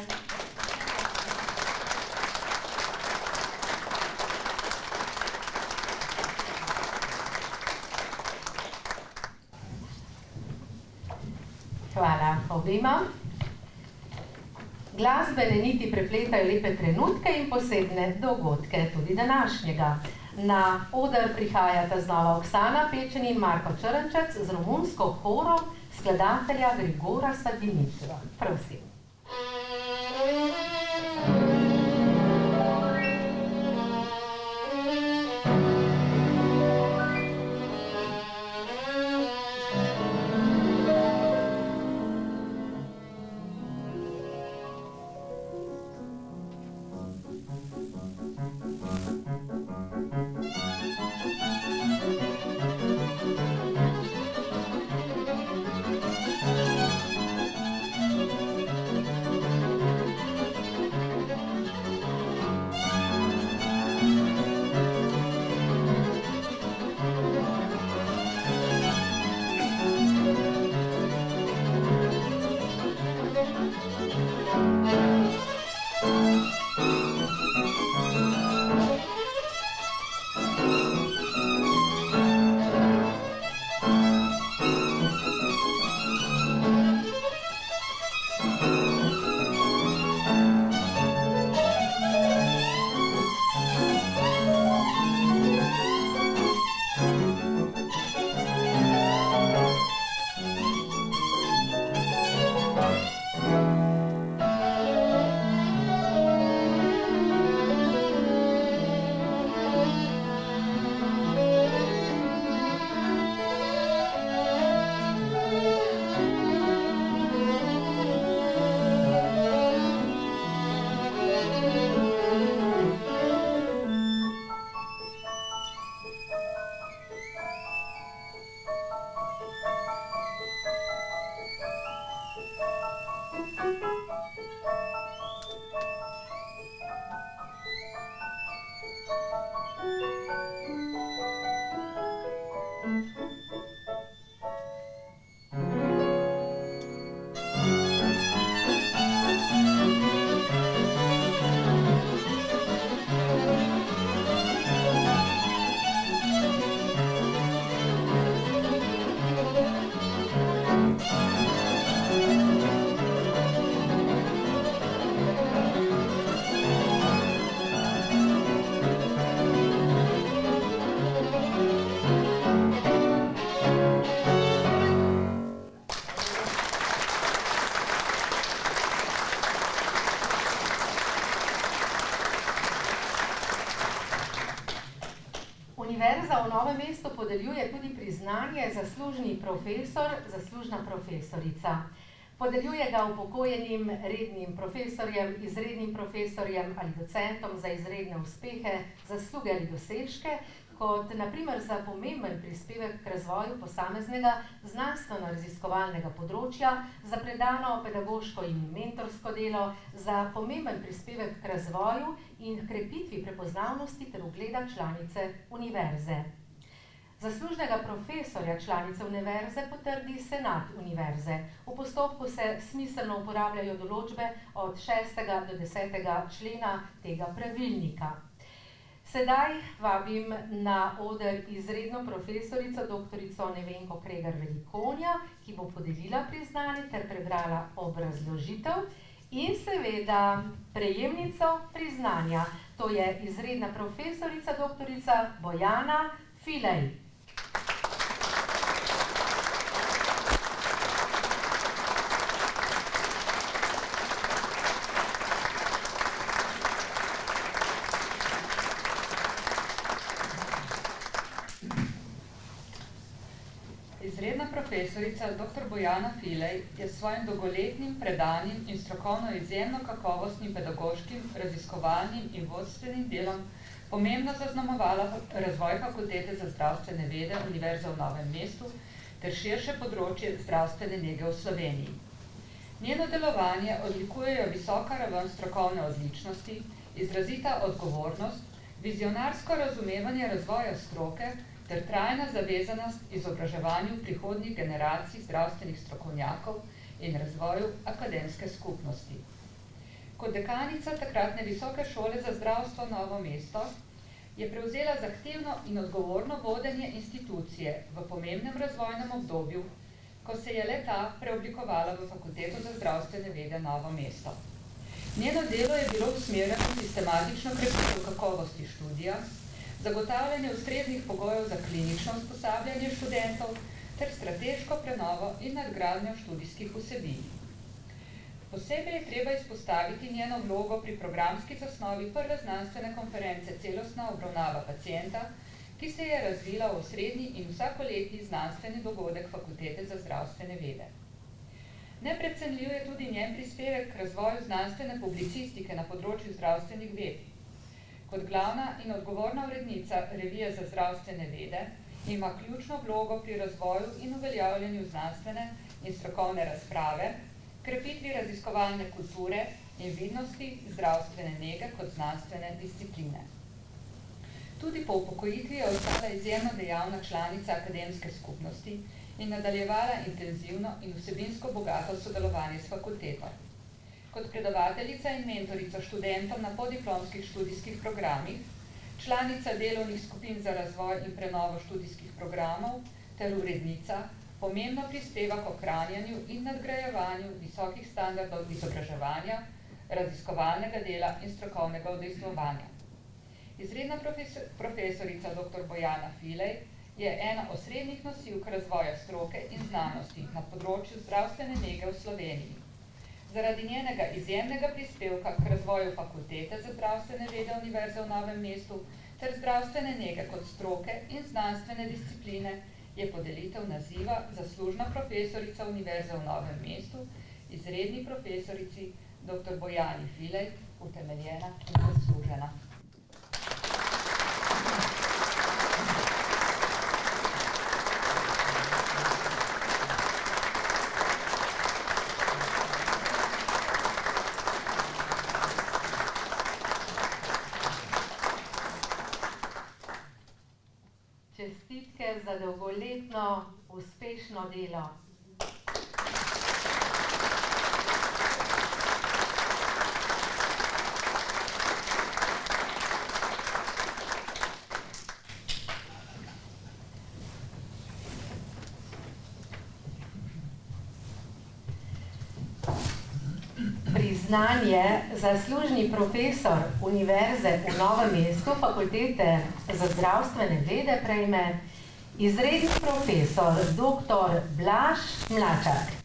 Hvala obima. Glasbene niti prepletajo lepe trenutke in posebne dogodke, tudi današnjega. Na oder prihajata znova Oksana Pečen in Marko Črnčec z romunsko horo skladatelja Grigora Sadiniceva. Prosim. Univerza v Novem mestu podeljuje tudi priznanje zaslužni profesor, zaslužna profesorica. Podeljuje ga upokojenim rednim profesorjem, izrednim profesorjem ali docentom za izredne uspehe, zasluge ali dosežke, kot naprimer za pomemben prispevek k razvoju posameznega znanstveno-raziskovalnega področja, za predano pedagoško in mentorsko delo, za pomemben prispevek k razvoju in krepitvi prepoznavnosti ter ugleda članice univerze. Zaslužnega profesorja članice univerze potrdi senat univerze. V postopku se smiselno uporabljajo določbe od 6. do 10. člena tega pravilnika. Sedaj vabim na oder izredno profesorico doktorico Nevenko Kregar-Velikonja, ki bo podelila priznanje ter prebrala obrazložitev, in seveda prejemnico priznanja, to je izredna profesorica doktorica Bojana Filej. Izredna profesorica dr. Bojana Filej je s svojim dolgoletnim, predanim in strokovno izjemno kakovostnim pedagoškim, raziskovalnim in vodstvenim delom pomembno zaznamovala razvoj Fakultete za zdravstvene vede Univerze v Novem mestu ter širše področje zdravstvene nege v Sloveniji. Njeno delovanje odlikujejo visoka raven strokovne odličnosti, izrazita odgovornost, vizionarsko razumevanje razvoja stroke ter trajna zavezanost izobraževanju prihodnjih generacij zdravstvenih strokovnjakov in razvoju akademske skupnosti. Kot dekanica takratne Visoke šole za zdravstvo Novo mesto je prevzela zahtevno in odgovorno vodenje institucije v pomembnem razvojnem obdobju, ko se je le-ta preoblikovala v Fakulteto za zdravstvene vede Novo mesto. Njeno delo je bilo usmerjeno v sistematično krepitev kakovosti študija, zagotavljanje ustreznih pogojev za klinično usposabljanje študentov ter strateško prenovo in nadgradnjo študijskih vsebin. Posebej je treba izpostaviti njeno vlogo pri programski zasnovi prve znanstvene konference Celostna obravnava pacienta, ki se je razvila v osrednji in vsakoletni znanstveni dogodek Fakultete za zdravstvene vede. Neprecenljiv je tudi njen prispevek k razvoju znanstvene publicistike na področju zdravstvenih ved. Kot glavna in odgovorna urednica Revije za zdravstvene vede ima ključno vlogo pri razvoju in uveljavljanju znanstvene in strokovne razprave, krepitvi raziskovalne kulture in vidnosti zdravstvene nege kot znanstvene discipline. Tudi po upokojitvi je ostala izjemno dejavna članica akademske skupnosti in nadaljevala intenzivno in vsebinsko bogato sodelovanje s fakulteto. Kot predavateljica in mentorica študentom na podiplomskih študijskih programih, članica delovnih skupin za razvoj in prenovo študijskih programov ter urednica, pomembno prispeva k ohranjanju in nadgrajevanju visokih standardov izobraževanja, raziskovalnega dela in strokovnega udejstvovanja. Izredna profesorica dr. Bojana Filej je ena osrednjih nosilk razvoja stroke in znanosti na področju zdravstvene nege v Sloveniji. Zaradi njenega izjemnega prispevka k razvoju Fakultete za zdravstvene vede Univerze v Novem mestu ter zdravstvene nege kot stroke in znanstvene discipline je podelitev naziva zaslužna profesorica Univerze v Novem mestu izredni profesorici dr. Bojani Filej utemeljena in zaslužena. Čestitke za dolgoletno uspešno delo. Priznanje zaslužni profesor Univerze v Novem mestu Fakultete za zdravstvene vede prejme izredni profesor dr. Blaž Mlačak.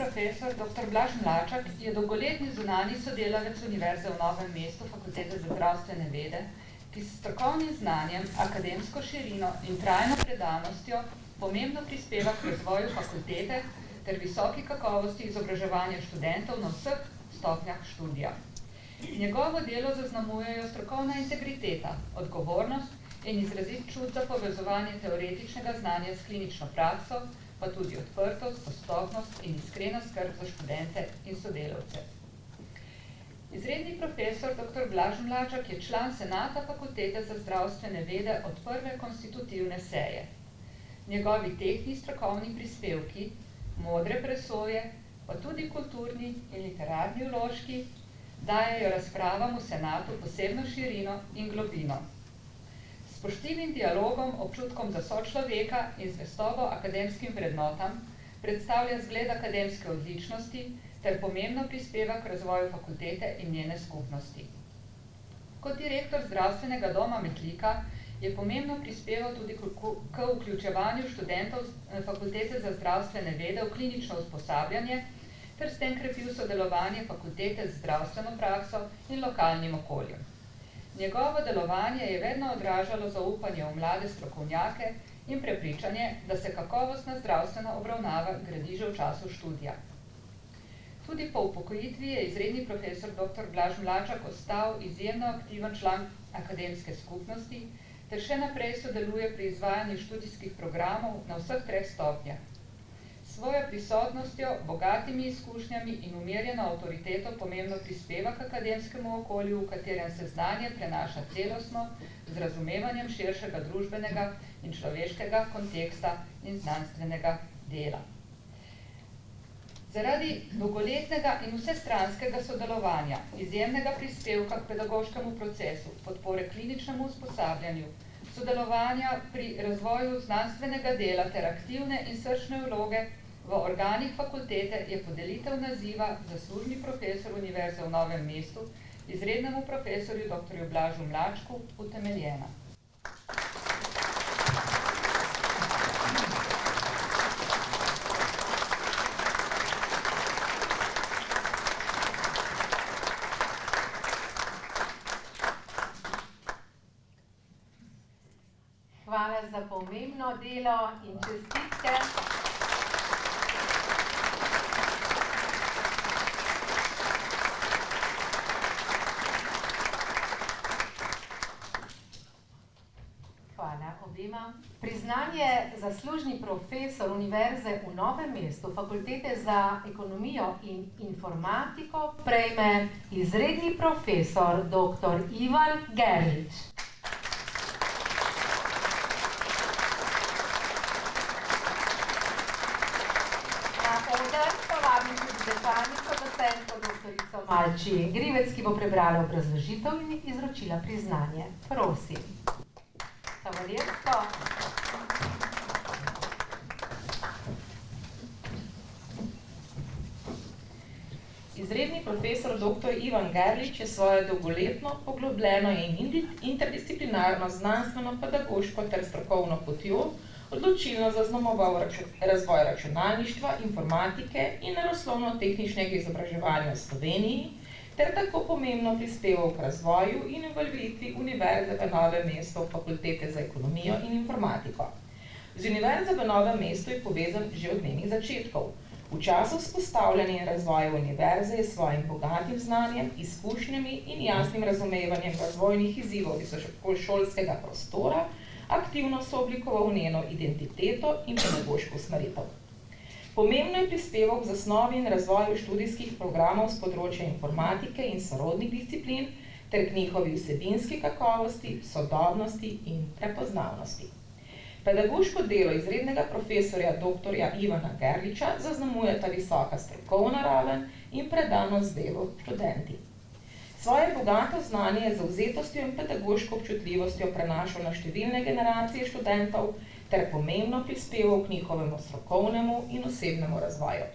profesor dr. Blaž Mlačak je dolgoletni zunanji sodelavec Univerze v Novem mestu Fakultete za zdravstvene vede, ki s strokovnim znanjem, akademsko širino in trajno predanostjo pomembno prispeva k razvoju fakultete ter visoki kakovosti izobraževanja študentov na vseh stopnjah študija. Njegovo delo zaznamujejo strokovna integriteta, odgovornost in izrazit čut za povezovanje teoretičnega znanja s klinično prakso, pa tudi odprtost, dostopnost in iskrena skrb za študente in sodelavce. Izredni profesor dr. Blaž Mlačak je član Senata Fakultete za zdravstvene vede od prve konstitutivne seje. Njegovi tehtni strokovni prispevki, modre presoje, pa tudi kulturni in literarni vložki, dajejo razpravam v Senatu posebno širino in globino. S spoštljivim dialogom, občutkom za sočloveka in zvestobo akademskim vrednotam predstavlja zgled akademske odličnosti ter pomembno prispeva k razvoju fakultete in njene skupnosti. Kot direktor zdravstvenega doma Metlika je pomembno prispeval tudi k vključevanju študentov Fakultete za zdravstvene vede v klinično usposabljanje ter s tem krepil sodelovanje fakultete z zdravstveno prakso in lokalnim okoljem. Njegovo delovanje je vedno odražalo zaupanje v mlade strokovnjake in prepričanje, da se kakovostna zdravstvena obravnava gradi že v času študija. Tudi po upokojitvi je izredni profesor dr. Blaž Mlačak ostal izjemno aktiven član akademske skupnosti ter še naprej sodeluje pri izvajanju študijskih programov na vseh 3 stopnjah. Svojo prisotnostjo, bogatimi izkušnjami in umirjeno avtoriteto pomembno prispeva k akademskemu okolju, v katerem se znanje prenaša celostno, z razumevanjem širšega družbenega in človeškega konteksta in znanstvenega dela. Zaradi dolgoletnega in vsestranskega sodelovanja, izjemnega prispevka k pedagoškemu procesu, podpore kliničnemu usposabljanju, sodelovanja pri razvoju znanstvenega dela ter aktivne in srčne vloge v organih fakultete je podelitev naziva zaslužni profesor Univerze v Novem mestu izrednemu profesorju dr. Blažu Mlačku utemeljena. Hvala za pomembno delo in čestitke. Hvala obima. Priznanje zaslužni profesor Univerze v Novem mestu Fakultete za ekonomijo in informatiko prejme izredni profesor dr. Ivan Gerlič. Doktorico Malči Grivec, ki bo prebrala obrazložitev in izročila priznanje. Prosim. Kavaljersko. Izredni profesor dr. Ivan Gerlič je svoje dolgoletno, poglobljeno in interdisciplinarno znanstveno, pedagoško ter strokovno potjo odločilno zaznamoval razvoj računalništva, informatike in naravoslovno-tehničnega izobraževanja v Sloveniji ter tako pomembno prispeval k razvoju in uveljavitvi Univerze v Novem mestu Fakultete za ekonomijo in informatiko. Z Univerzo v Novem mestu je povezan že od njenih začetkov. V času vzpostavljanja in razvoja univerze je s svojim bogatim znanjem, izkušnjami in jasnim razumevanjem razvojnih izzivov visokošolskega prostora aktivno sooblikoval njeno identiteto in pedagoško usmeritev. Pomembno je prispeval k zasnovi in razvoju študijskih programov z področja informatike in sorodnih disciplin ter k njihovi vsebinski kakovosti, sodobnosti in prepoznavnosti. Pedagoško delo izrednega profesorja dr. Ivana Gerliča zaznamuje ta visoka strokovna raven in predanost delu študenti. Svoje bogato znanje je z zavzetostjo in pedagoško občutljivostjo prenašal na številne generacije študentov ter pomembno prispeval k njihovemu strokovnemu in osebnemu razvoju.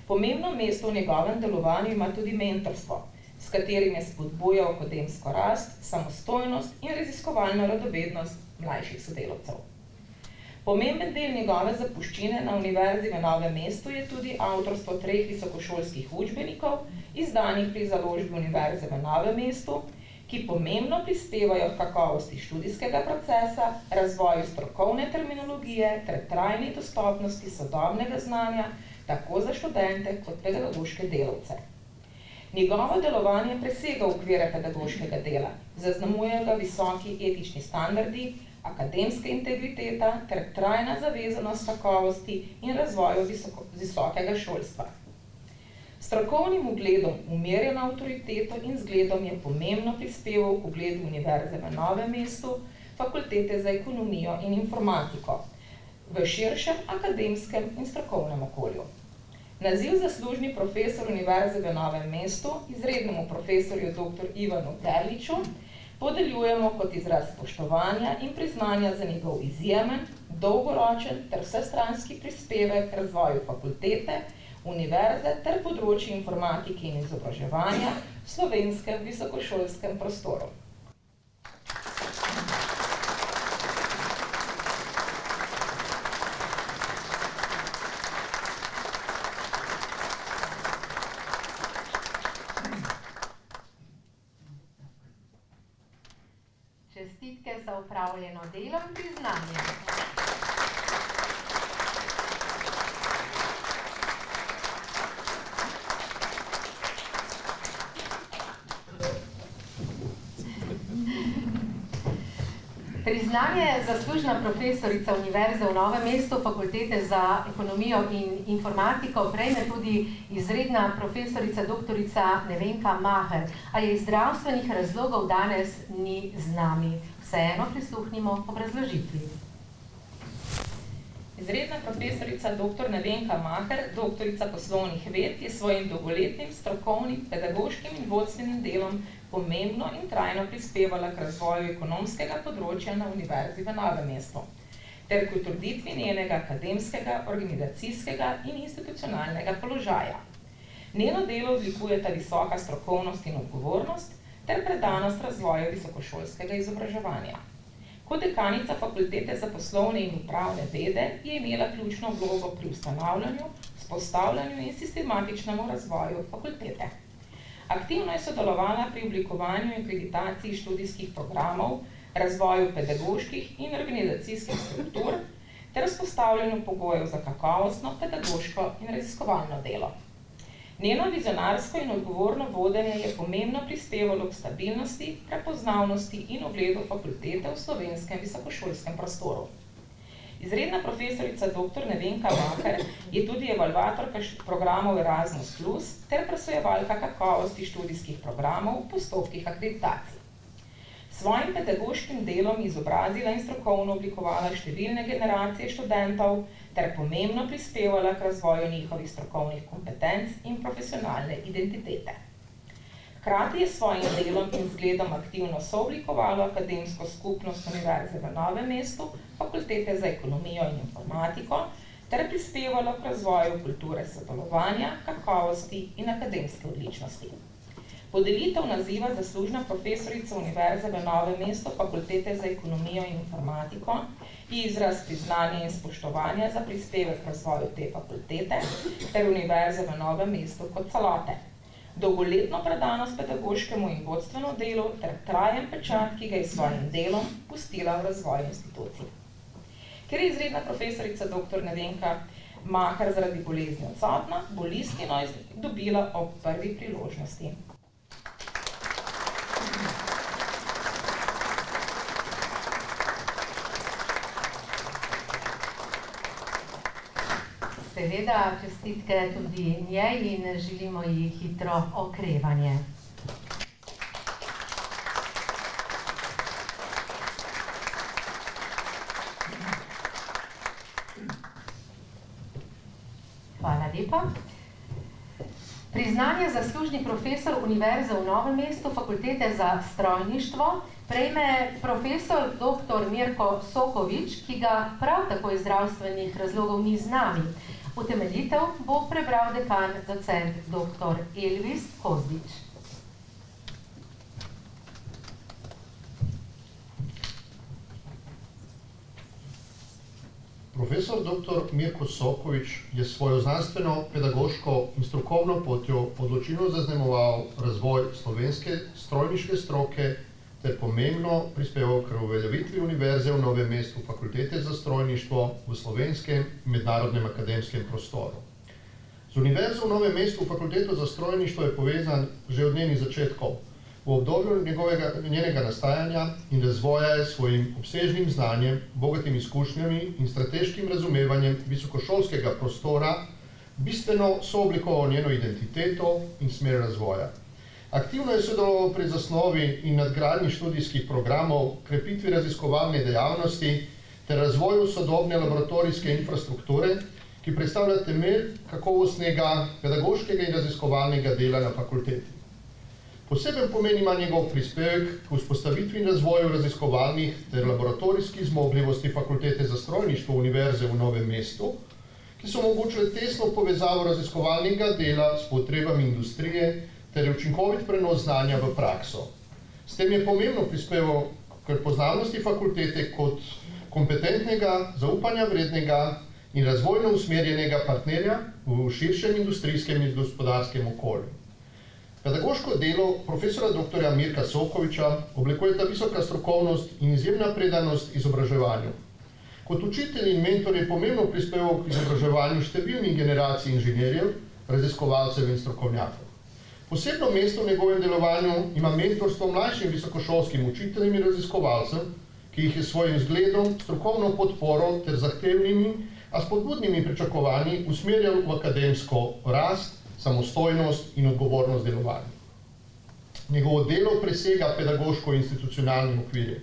Pomembno mesto v njegovem delovanju ima tudi mentorstvo, s katerim je spodbujal akademsko rast, samostojnost in raziskovalno radovednost mlajših sodelavcev. Pomemben del njegove zapuščine na Univerzi v Novem mestu je tudi avtorstvo 3 visokošolskih učbenikov, izdanih pri založbi Univerze v Novem mestu, ki pomembno prispevajo k kakovosti študijskega procesa, razvoju strokovne terminologije ter trajni dostopnosti sodobnega znanja, tako za študente kot pedagoške delavce. Njegovo delovanje presega okvire pedagoškega dela, zaznamujejo ga visoki etični standardi, akademska integriteta ter trajna zavezanost kakovosti in razvoju visokega šolstva. Strokovnim ugledom, umerjeno avtoriteto in zgledom je pomembno prispeval k ugledu Univerze v Novem mestu, Fakultete za ekonomijo in informatiko, v širšem akademskem in strokovnem okolju. Naziv zaslužni profesor Univerze v Novem mestu, izrednemu profesorju dr. Ivanu Terliču, podeljujemo kot izraz spoštovanja in priznanja za njegov izjemen, dolgoročen ter vsestranski prispevek k razvoju fakultete, univerze ter področji informatike in izobraževanja v slovenskem visokošolskem prostoru. Čestitke za opravljeno delo in priznanje. Priznanje zaslužna profesorica Univerze v Novem mestu, Fakultete za ekonomijo in informatiko, prejme tudi izredna profesorica doktorica Nevenka Maher, a je iz zdravstvenih razlogov danes ni z nami. Vseeno prisluhnimo obrazložitvi. Izredna profesorica dr. Nevenka Maher, doktorica poslovnih ved, je svojim dolgoletnim, strokovnim, pedagoškim in vodstvenim delom pomembno in trajno prispevala k razvoju ekonomskega področja na Univerzi v Novem mestu, ter k utrditvi njenega akademskega, organizacijskega in institucionalnega položaja. Njeno delo odlikujeta visoka strokovnost in odgovornost ter predanost razvoju visokošolskega izobraževanja. Kot dekanica Fakultete za poslovne in upravne vede je imela ključno vlogo pri ustanavljanju, vzpostavljanju in sistematičnemu razvoju fakultete. Aktivno je sodelovala pri oblikovanju in akreditaciji študijskih programov, razvoju pedagoških in organizacijskih struktur ter vzpostavljanju pogojev za kakovostno, pedagoško in raziskovalno delo. Njeno vizionarsko in odgovorno vodenje je pomembno prispevalo k stabilnosti, prepoznavnosti in ugledu fakultete v slovenskem visokošolskem prostoru. Izredna profesorica dr. Nevenka Maher je tudi evalvatorka programov Erasmus Plus ter presojevalka kakovosti študijskih programov v postopkih akreditacij. Svojim pedagoškim delom izobrazila in strokovno oblikovala številne generacije študentov ter pomembno prispevala k razvoju njihovih strokovnih kompetenc in profesionalne identitete. Hkrati je s svojim delom in zgledom aktivno sooblikovalo akademsko skupnost Univerze v Novem mestu, Fakultete za ekonomijo in informatiko ter prispevalo k razvoju kulture sodelovanja, kakovosti in akademske odličnosti. Podelitev naziva zaslužna profesorica Univerze v Novem mestu, Fakultete za ekonomijo in informatiko je izraz priznanja in spoštovanja za prispevek k razvoju te fakultete ter Univerze v Novem mestu kot celote. Dolgoletno predanost pedagoškemu in vodstveno delu ter trajen pečat, ki ga je s svojim delom pustila v razvoju institucij. Ker je izredna profesorica dr. Nevenka Maher zaradi bolezni odsotna, bo listino dobila ob prvi priložnosti. Seveda čestitke tudi njej in želimo ji hitro okrevanje. Hvala lepa. Priznanje zaslužni profesor Univerze v Novem mestu, Fakultete za strojništvo, prejme profesor dr. Mirko Sokovič, ki ga prav tako iz zdravstvenih razlogov ni z nami. Utemeljitev bo prebral dekan docent dr. Elvis Kozdič. Profesor dr. Mirko Sokovič je svojo znanstveno, pedagoško in strokovno potjo odločilno zaznamoval razvoj slovenske strojniške stroke ter pomembno prispeval k uveljavitvi Univerze v Novem mestu Fakultete za strojništvo v slovenskem mednarodnem akademskem prostoru. Z Univerzo v Novem mestu Fakulteto za strojništvo je povezan že od njenih začetkov. V obdobju njenega nastajanja in razvoja je svojim obsežnim znanjem, bogatim izkušnjami in strateškim razumevanjem visokošolskega prostora bistveno sooblikoval njeno identiteto in smer razvoja. Aktivno je sodeloval pri zasnovi in nadgradnji študijskih programov, krepitvi raziskovalne dejavnosti ter razvoju sodobne laboratorijske infrastrukture, ki predstavlja temelj kakovostnega pedagoškega in raziskovalnega dela na fakulteti. Poseben pomen ima njegov prispevek k vzpostavitvi in razvoju raziskovalnih ter laboratorijskih zmogljivosti Fakultete za strojništvo Univerze v Novem mestu, ki so omogočile tesno povezavo raziskovalnega dela s potrebami industrije ter učinkovit prenos znanja v prakso. S tem je pomembno prispeval k prepoznavnosti fakultete kot kompetentnega, zaupanja vrednega in razvojno usmerjenega partnerja v širšem industrijskem in gospodarskem okolju. Pedagoško delo profesora dr. Mirka Sokoviča oblikujeta visoka strokovnost in izjemna predanost izobraževanju. Kot učitelj in mentor je pomembno prispeval k izobraževanju številnih generacij inženirjev, raziskovalcev in strokovnjakov. Posebno mesto v njegovem delovanju ima mentorstvo mlajšim visokošolskim učiteljem in raziskovalcem, ki jih je svojim zgledom, strokovno podporo ter zahtevnimi, a spodbudnimi pričakovanji usmerjal v akademsko rast, samostojnost in odgovornost delovanja. Njegovo delo presega pedagoško-institucionalni okvir.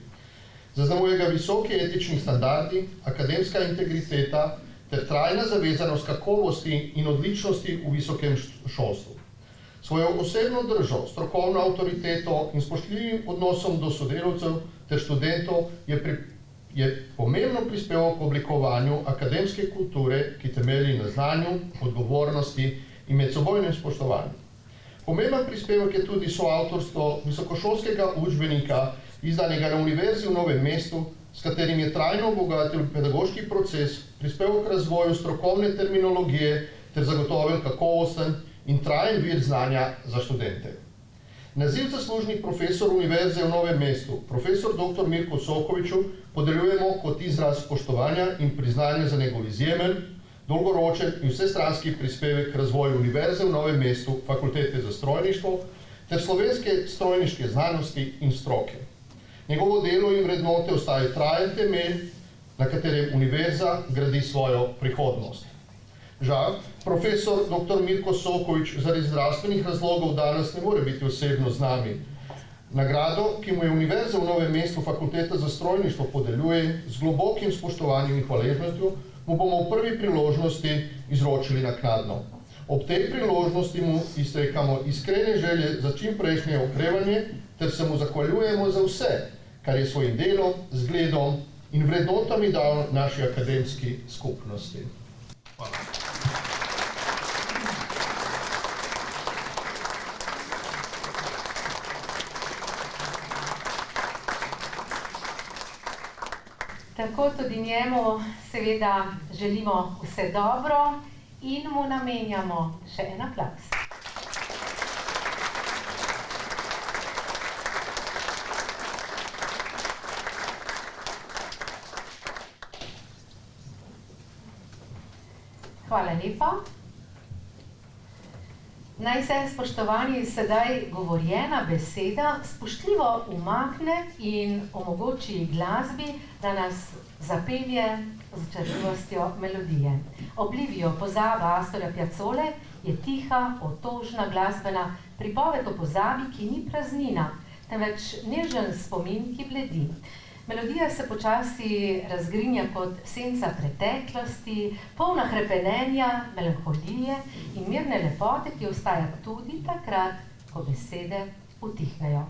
Zaznamuje ga visoki etični standardi, akademska integriteta ter trajna zavezanost kakovosti in odličnosti v visokem šolstvu. Svojo osebno držo, strokovno avtoriteto in spoštljivim odnosom do sodelavcev ter študentov je pomembno prispeval k oblikovanju akademske kulture, ki temelji na znanju, odgovornosti in medsebojnem spoštovanju. Pomemben prispevek je tudi soavtorstvo visokošolskega učbenika, izdanega na Univerzi v Novem mestu, s katerim je trajno obogatil pedagoški proces, prispeval k razvoju strokovne terminologije ter zagotovil kakovosten in trajen vir znanja za študente. Naziv zaslužni profesor Univerze v Novem mestu, profesor dr. Mirko Sokoviču, podeljujemo kot izraz spoštovanja in priznanja za njegov izjemen, dolgoročen in vsestranski prispevek k razvoju Univerze v Novem mestu, Fakultete za strojništvo ter slovenske strojniške znanosti in stroke. Njegovo delo in vrednote ostaje trajen temelj, na katerem univerza gradi svojo prihodnost. Žal, profesor dr. Mirko Sokovič zaradi zdravstvenih razlogov danes ne more biti osebno z nami. Nagrado, ki mu je Univerza v Novem mestu Fakulteta za strojništvo podeljuje, z globokim spoštovanjem in hvaležnostjo, mu bomo v prvi priložnosti izročili naknadno. Ob tej priložnosti mu izrekamo iskrene želje za čim prejšnje okrevanje, ter se mu zahvaljujemo za vse, kar je svojim delom, zgledom in vrednotami dal naši akademski skupnosti. Hvala. Tako tudi njemu seveda želimo vse dobro in mu namenjamo še en aplavz. Hvala lepa. Naj se, spoštovani, sedaj govorjena beseda spoštljivo umakne in omogoči glasbi, da nas zapelje z čarljivostjo melodije. Oblivijo pozaba Astorja Piazzole je tiha, otožna glasbena pripoved o pozabi, ki ni praznina, temveč nežen spomin, ki bledi. Melodija se počasi razgrinja kot senca preteklosti, polna hrepenenja, melanholije in mirne lepote, ki ostaja tudi takrat, ko besede utihnejo.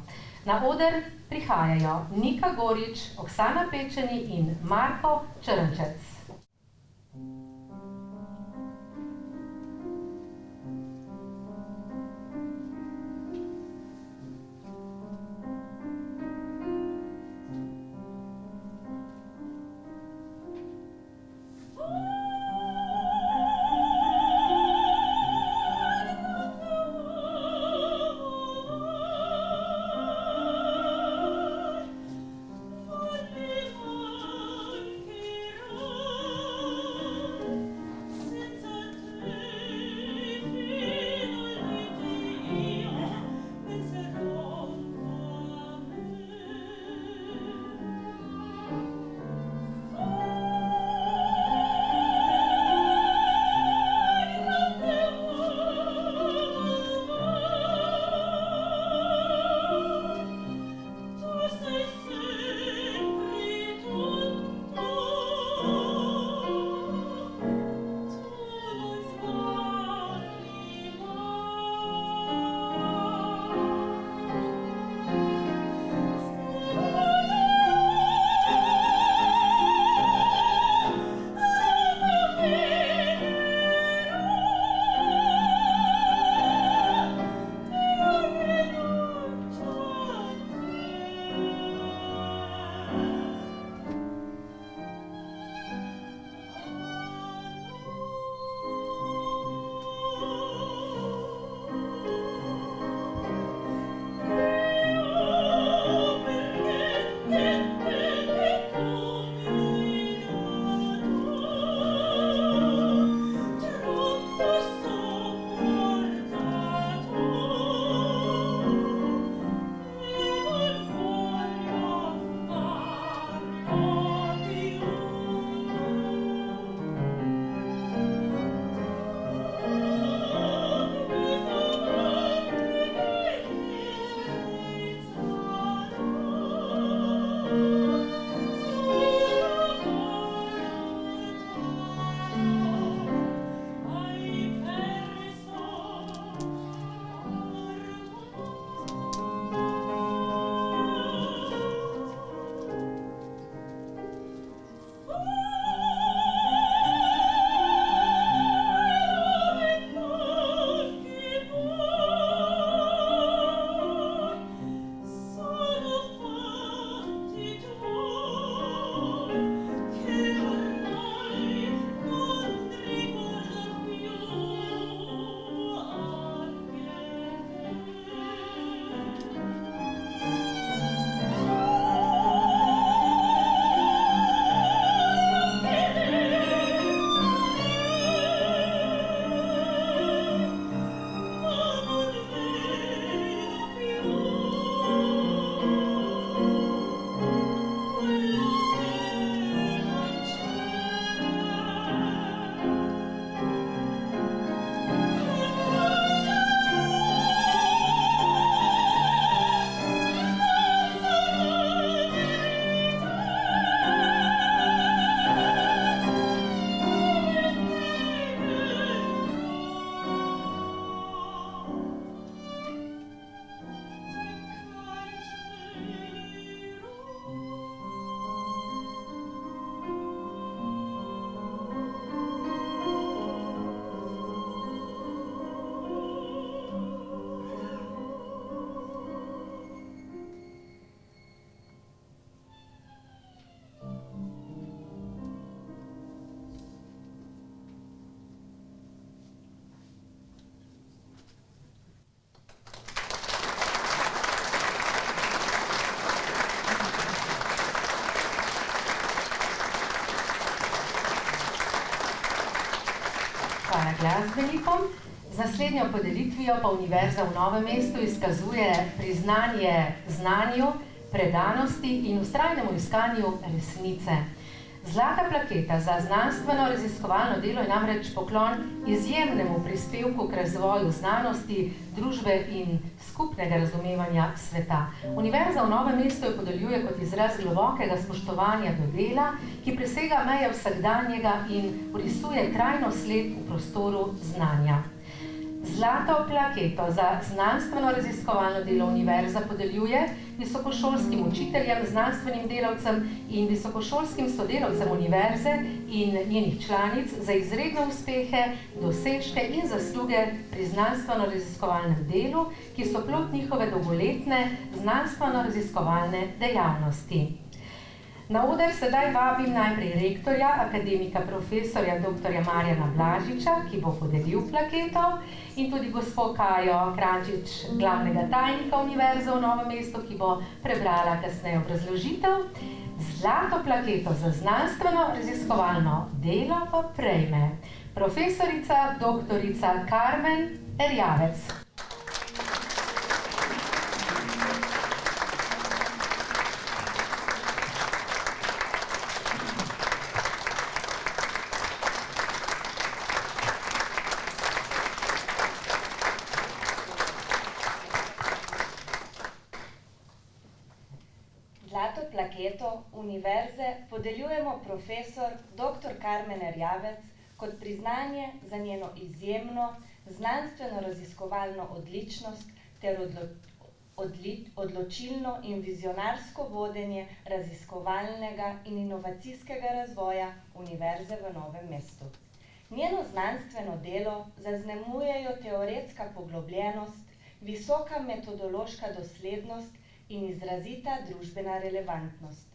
Na oder prihajajo Nika Gorič, Oksana Pečeni in Marko Črnčec. Hvala glasbenikom. Z naslednjo podelitvijo pa Univerza v Novem mestu izkazuje priznanje znanju, predanosti in vztrajnemu iskanju resnice. Zlata plaketa za znanstveno-raziskovalno delo je namreč poklon izjemnemu prispevku k razvoju znanosti, družbe in skupnega razumevanja sveta. Univerza v Novem mestu jo podeljuje kot izraz globokega spoštovanja do dela, ki presega meje vsakdanjega in vrisuje trajno sled v prostoru znanja. Zlato plaketo za znanstveno-raziskovalno delo Univerza podeljuje visokošolskim učiteljem, znanstvenim delavcem in visokošolskim sodelavcem Univerze in njenih članic za izredne uspehe, dosežke in zasluge pri znanstveno-raziskovalnem delu, ki so plod njihove dolgoletne znanstveno-raziskovalne dejavnosti. Na oder sedaj vabim najprej rektorja, akademika profesorja dr. Marjana Blažiča, ki bo podelil plaketo, in tudi gospo Kajo Krančič, glavnega tajnika Univerze v Novem mestu, ki bo prebrala kasneje obrazložitev. Zlato plaketo za znanstveno-raziskovalno delo pa prejme profesorica dr. Karmen Erjavec. Plaketo Univerze podeljujemo profesor dr. Karmen Erjavec kot priznanje za njeno izjemno znanstveno-raziskovalno odličnost ter odločilno in vizionarsko vodenje raziskovalnega in inovacijskega razvoja Univerze v Novem mestu. Njeno znanstveno delo zaznamujejo teoretska poglobljenost, visoka metodološka doslednost in izrazita družbena relevantnost.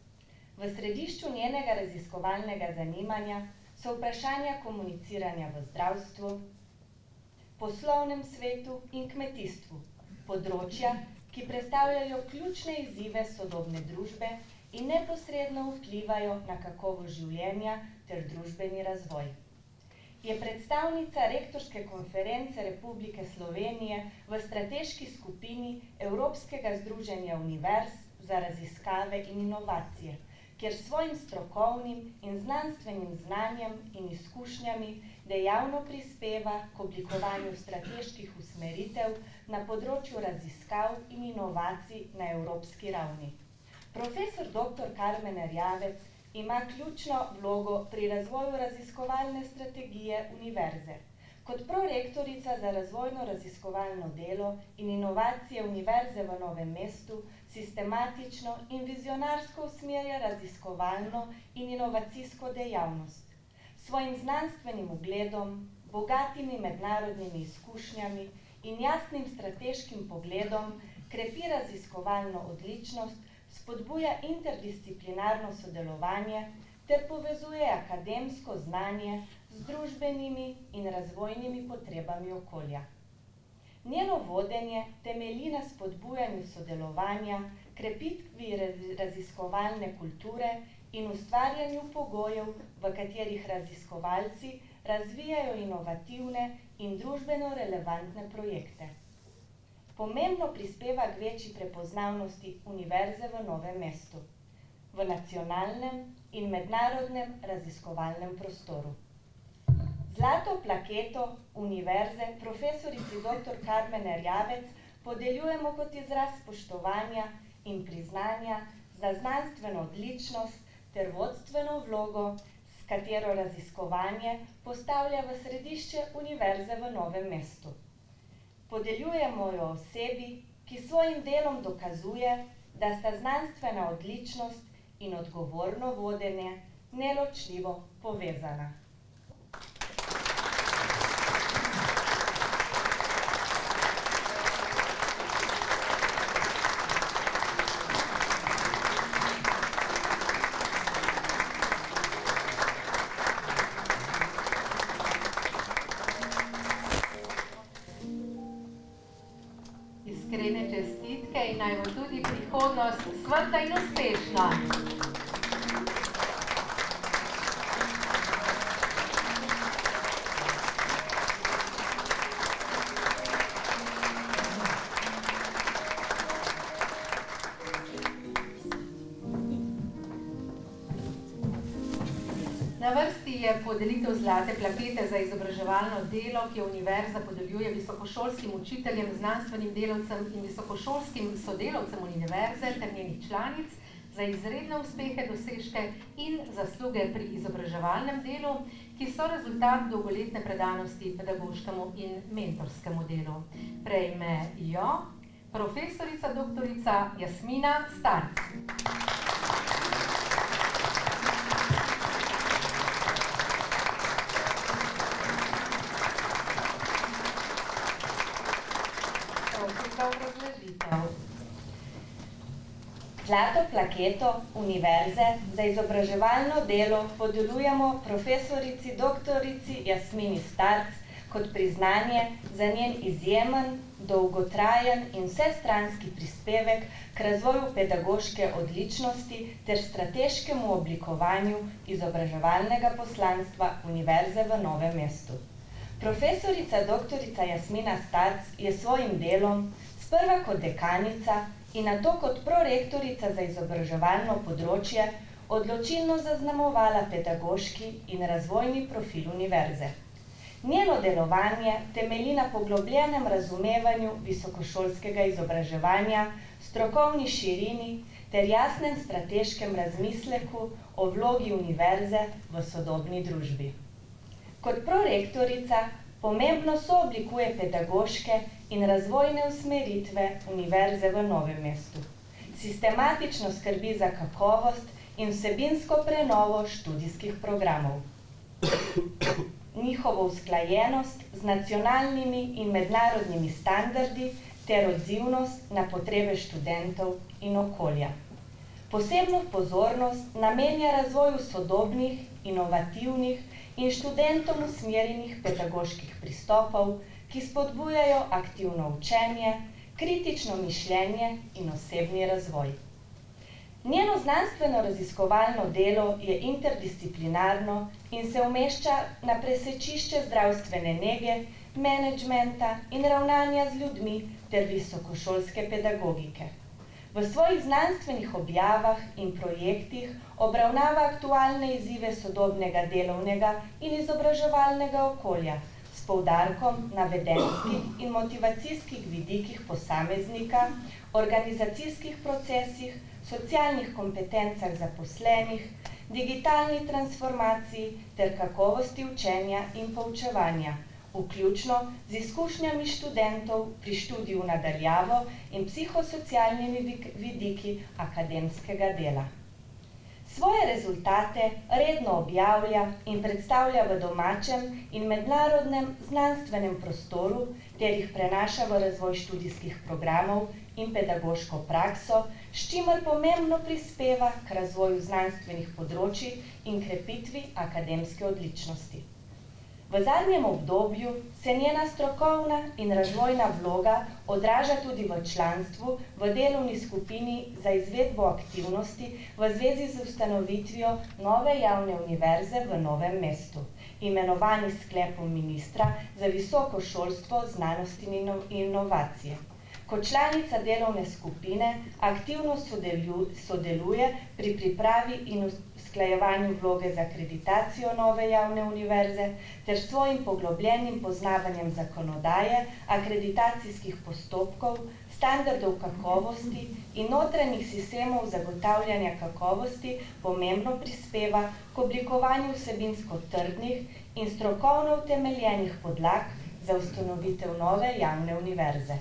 V središču njenega raziskovalnega zanimanja so vprašanja komuniciranja v zdravstvu, poslovnem svetu in kmetijstvu, področja, ki predstavljajo ključne izzive sodobne družbe in neposredno vplivajo na kakovost življenja ter družbeni razvoj. Je predstavnica Rektorske konference Republike Slovenije v strateški skupini Evropskega združenja univerz za raziskave in inovacije, kjer svojim strokovnim in znanstvenim znanjem in izkušnjami dejavno prispeva k oblikovanju strateških usmeritev na področju raziskav in inovacij na evropski ravni. Profesor dr. Karmen Erjavec ima ključno vlogo pri razvoju raziskovalne strategije Univerze. Kot prorektorica za razvojno-raziskovalno delo in inovacije Univerze v Novem mestu sistematično in vizionarsko usmerja raziskovalno in inovacijsko dejavnost. Svojim znanstvenim ugledom, bogatimi mednarodnimi izkušnjami in jasnim strateškim pogledom krepi raziskovalno odličnost, spodbuja interdisciplinarno sodelovanje ter povezuje akademsko znanje z družbenimi in razvojnimi potrebami okolja. Njeno vodenje temelji na spodbujanju sodelovanja, krepitvi raziskovalne kulture in ustvarjanju pogojev, v katerih raziskovalci razvijajo inovativne in družbeno relevantne projekte. Pomembno prispeva k večji prepoznavnosti Univerze v Novem mestu, v nacionalnem in mednarodnem raziskovalnem prostoru. Zlato plaketo Univerze profesorici dr. Karmen Erjavec podeljujemo kot izraz spoštovanja in priznanja za znanstveno odličnost ter vodstveno vlogo, s katero raziskovanje postavlja v središče Univerze v Novem mestu. Podeljujemo jo osebi, ki svojim delom dokazuje, da sta znanstvena odličnost in odgovorno vodenje neločljivo povezana. Iskrene čestitke in naj bo tudi prihodnost svetla in uspešna. je podelitev zlate plakete za izobraževalno delo, ki jo univerza podeljuje visokošolskim učiteljem, znanstvenim delavcem in visokošolskim sodelavcem univerze ter njenih članic za izredne uspehe, dosežke in zasluge pri izobraževalnem delu, ki so rezultat dolgoletne predanosti pedagoškemu in mentorskemu delu. Prejme jo profesorica doktorica Jasmina Starc. Zlato plaketo Univerze za izobraževalno delo podeljujemo profesorici doktorici Jasmini Starc kot priznanje za njen izjemen, dolgotrajen in vsestranski prispevek k razvoju pedagoške odličnosti ter strateškemu oblikovanju izobraževalnega poslanstva Univerze v Novem mestu. Profesorica doktorica Jasmina Starc je svojim delom, sprva kot dekanica in nato kot prorektorica za izobraževalno področje, odločilno zaznamovala pedagoški in razvojni profil univerze. Njeno delovanje temelji na poglobljenem razumevanju visokošolskega izobraževanja, strokovni širini ter jasnem strateškem razmisleku o vlogi univerze v sodobni družbi. Kot prorektorica pomembno sooblikuje pedagoške in razvojne usmeritve Univerze v Novem mestu. Sistematično skrbi za kakovost in vsebinsko prenovo študijskih programov. Njihovo usklajenost z nacionalnimi in mednarodnimi standardi ter odzivnost na potrebe študentov in okolja. Posebno pozornost namenja razvoju sodobnih, inovativnih in študentom usmerjenih pedagoških pristopov, ki spodbujajo aktivno učenje, kritično mišljenje in osebni razvoj. Njeno znanstveno-raziskovalno delo je interdisciplinarno in se umešča na presečišče zdravstvene nege, menedžmenta in ravnanja z ljudmi ter visokošolske pedagogike. V svojih znanstvenih objavah in projektih obravnava aktualne izzive sodobnega delovnega in izobraževalnega okolja s poudarkom na vedenjskih in motivacijskih vidikih posameznika, organizacijskih procesih, socialnih kompetencah zaposlenih, digitalni transformaciji ter kakovosti učenja in poučevanja, vključno z izkušnjami študentov pri študiju nadaljavo in psihosocialnimi vidiki akademskega dela. Svoje rezultate redno objavlja in predstavlja v domačem in mednarodnem znanstvenem prostoru ter jih prenaša v razvoj študijskih programov in pedagoško prakso, s čimer pomembno prispeva k razvoju znanstvenih področij in krepitvi akademske odličnosti. V zadnjem obdobju se njena strokovna in razvojna vloga odraža tudi v članstvu v delovni skupini za izvedbo aktivnosti v zvezi z ustanovitvijo nove javne univerze v Novem mestu, imenovani s sklepom ministra za visoko šolstvo, znanost in inovacije. Kot članica delovne skupine aktivno sodeluje pri pripravi in usklajevanju vloge za akreditacijo nove javne univerze ter svojim poglobljenim poznavanjem zakonodaje, akreditacijskih postopkov, standardov kakovosti in notranjih sistemov zagotavljanja kakovosti pomembno prispeva k oblikovanju vsebinsko trdnih in strokovno utemeljenih podlag za ustanovitev nove javne univerze.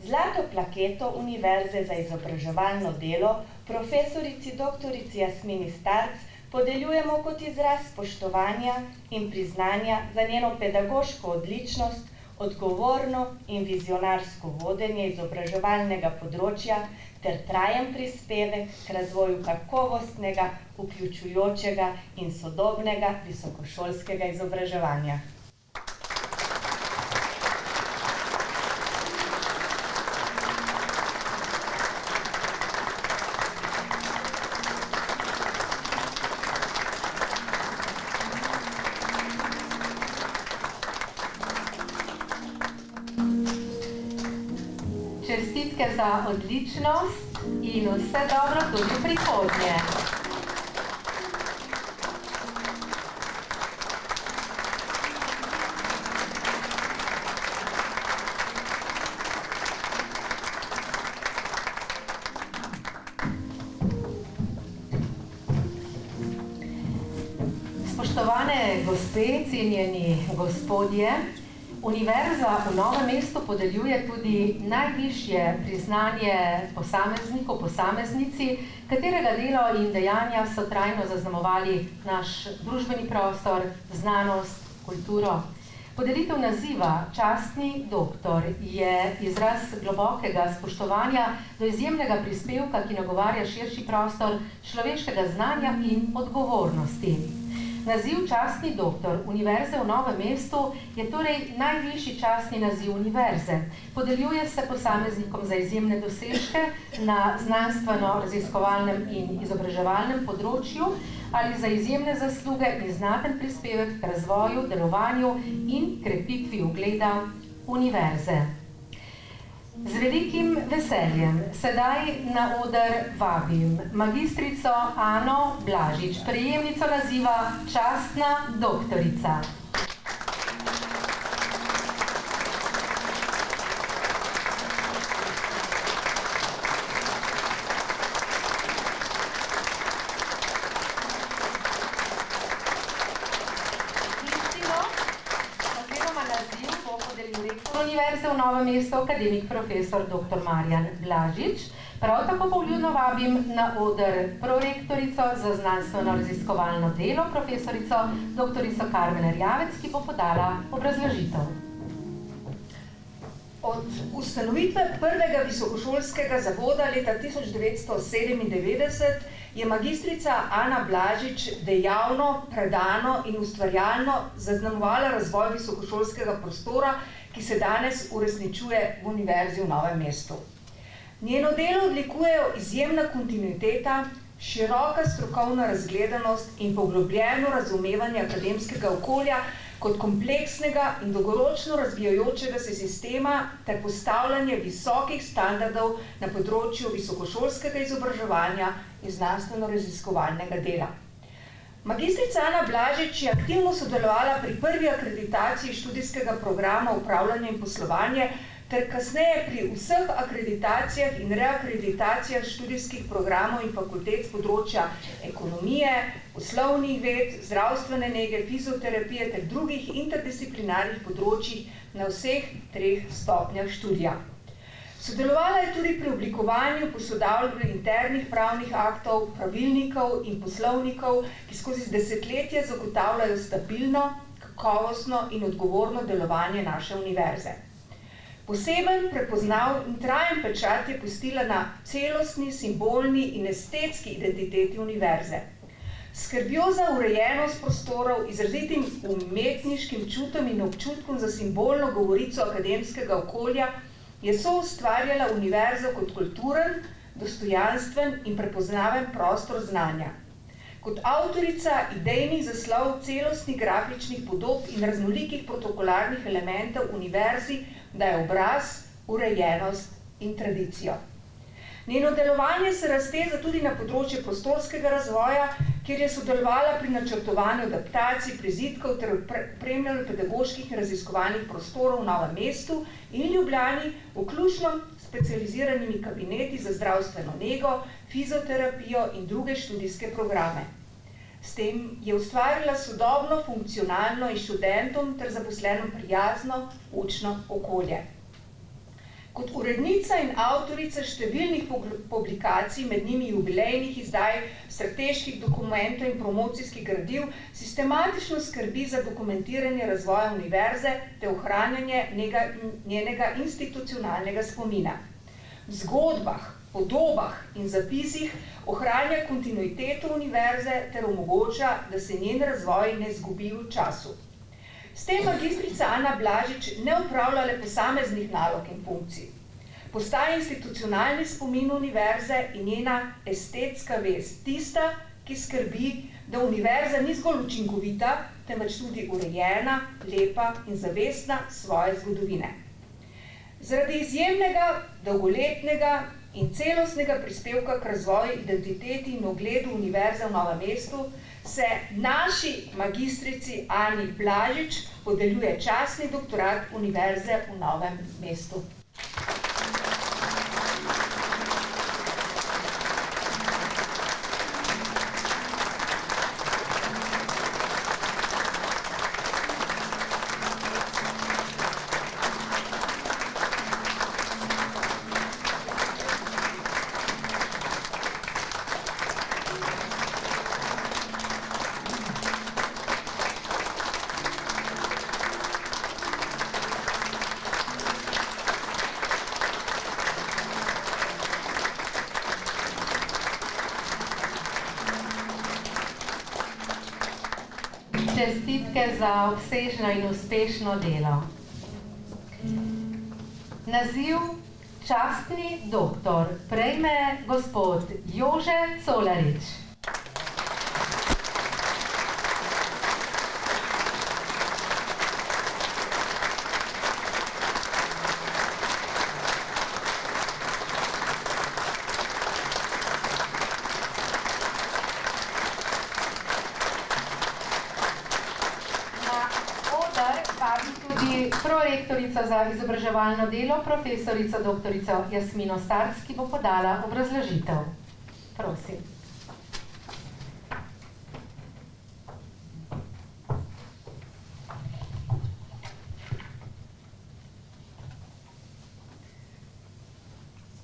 Zlato plaketo Univerze za izobraževalno delo profesorici doktorici Jasmini Starc podeljujemo kot izraz spoštovanja in priznanja za njeno pedagoško odličnost, odgovorno in vizionarsko vodenje izobraževalnega področja ter trajen prispevek k razvoju kakovostnega, vključujočega in sodobnega visokošolskega izobraževanja. Čestitke za odličnost in vse dobro tudi v prihodnje. gospe, cenjeni gospodje, Univerza v Novem mestu podeljuje tudi najvišje priznanje posamezniku, posameznici, katerega delo in dejanja so trajno zaznamovali naš družbeni prostor, znanost, kulturo. Podelitev naziva častni doktor je izraz globokega spoštovanja do izjemnega prispevka, ki nagovarja širši prostor človeškega znanja in odgovornosti. Naziv častni doktor Univerze v Novem mestu je torej najvišji častni naziv univerze. Podeljuje se posameznikom za izjemne dosežke na znanstveno-raziskovalnem in izobraževalnem področju ali za izjemne zasluge in znaten prispevek k razvoju, delovanju in krepitvi ugleda univerze. Z velikim veseljem sedaj na oder vabim magistrico Ano Blažič, prejemnico naziva častna doktorica. Univerze v Novem mestu akademik profesor dr. Marjan Blažič. Prav tako pa vljudno vabim na oder prorektorico za znanstveno-raziskovalno delo, profesorico dr. Karmen Erjavec, ki bo podala obrazložitev. Od ustanovitve prvega visokošolskega zavoda leta 1997 je magistrica Ana Blažič dejavno, predano in ustvarjalno zaznamovala razvoj visokošolskega prostora, ki se danes uresničuje v Univerzi v Novem mestu. Njeno delo odlikujejo izjemna kontinuiteta, široka strokovna razgledanost in poglobljeno razumevanje akademskega okolja kot kompleksnega in dolgoročno razvijajočega se sistema ter postavljanje visokih standardov na področju visokošolskega izobraževanja in znanstveno-raziskovalnega dela. Magistrica Ana Blažič je aktivno sodelovala pri prvi akreditaciji študijskega programa Upravljanje in poslovanje ter kasneje pri vseh akreditacijah in reakreditacijah študijskih programov in fakultet z področja ekonomije, poslovnih ved, zdravstvene nege, fizioterapije ter drugih interdisciplinarnih področjih na vseh 3 stopnjah študija. Sodelovala je tudi pri oblikovanju posodabljanja internih pravnih aktov, pravilnikov in poslovnikov, ki skozi desetletja zagotavljajo stabilno, kakovostno in odgovorno delovanje naše univerze. Poseben, prepoznav in trajen pečat je pustila na celostni, simbolni in estetski identiteti univerze. Skrbjo za urejenost prostorov, izrazitim umetniškim čutom in občutkom za simbolno govorico akademskega okolja, je soustvarjala univerzo kot kulturen, dostojanstven in prepoznaven prostor znanja. Kot avtorica idejnih zaslov celostnih grafičnih podob in raznolikih protokolarnih elementov univerzi daje obraz, urejenost in tradicijo. Njeno delovanje se razteza tudi na področje prostorskega razvoja, kjer je sodelovala pri načrtovanju adaptacij, prizidkov ter opremljanju pedagoških in raziskovalnih prostorov v Novem mestu in Ljubljani, vključno specializiranimi kabineti za zdravstveno nego, fizioterapijo in druge študijske programe. S tem je ustvarila sodobno, funkcionalno in študentom ter zaposlenom prijazno učno okolje. Kot urednica in avtorica številnih publikacij, med njimi jubilejnih izdaj, strateških dokumentov in promocijskih gradiv, sistematično skrbi za dokumentiranje razvoja univerze ter ohranjanje njenega institucionalnega spomina. V zgodbah, podobah in zapisih ohranja kontinuiteto univerze ter omogoča, da se njen razvoj ne izgubi v času. S tem magistrica Ana Blažič ne opravlja le posameznih nalog in funkcij. Postaja institucionalni spomin univerze in njena estetska vez tista, ki skrbi, da univerza ni zgolj učinkovita, temveč tudi urejena, lepa in zavestna svoje zgodovine. Zaradi izjemnega, dolgoletnega in celostnega prispevka k razvoju identiteti in ugledu univerze v Novem mestu se naši magistrici Ani Blažič podeljuje častni doktorat Univerze v Novem mestu. čestitke za obsežno in uspešno delo. Naziv častni doktor prejme gospod Jože Colarič. Prorektorica za izobraževalno delo, profesorica doktorica Jasmino Starc, ki bo podala obrazložitev. Prosim.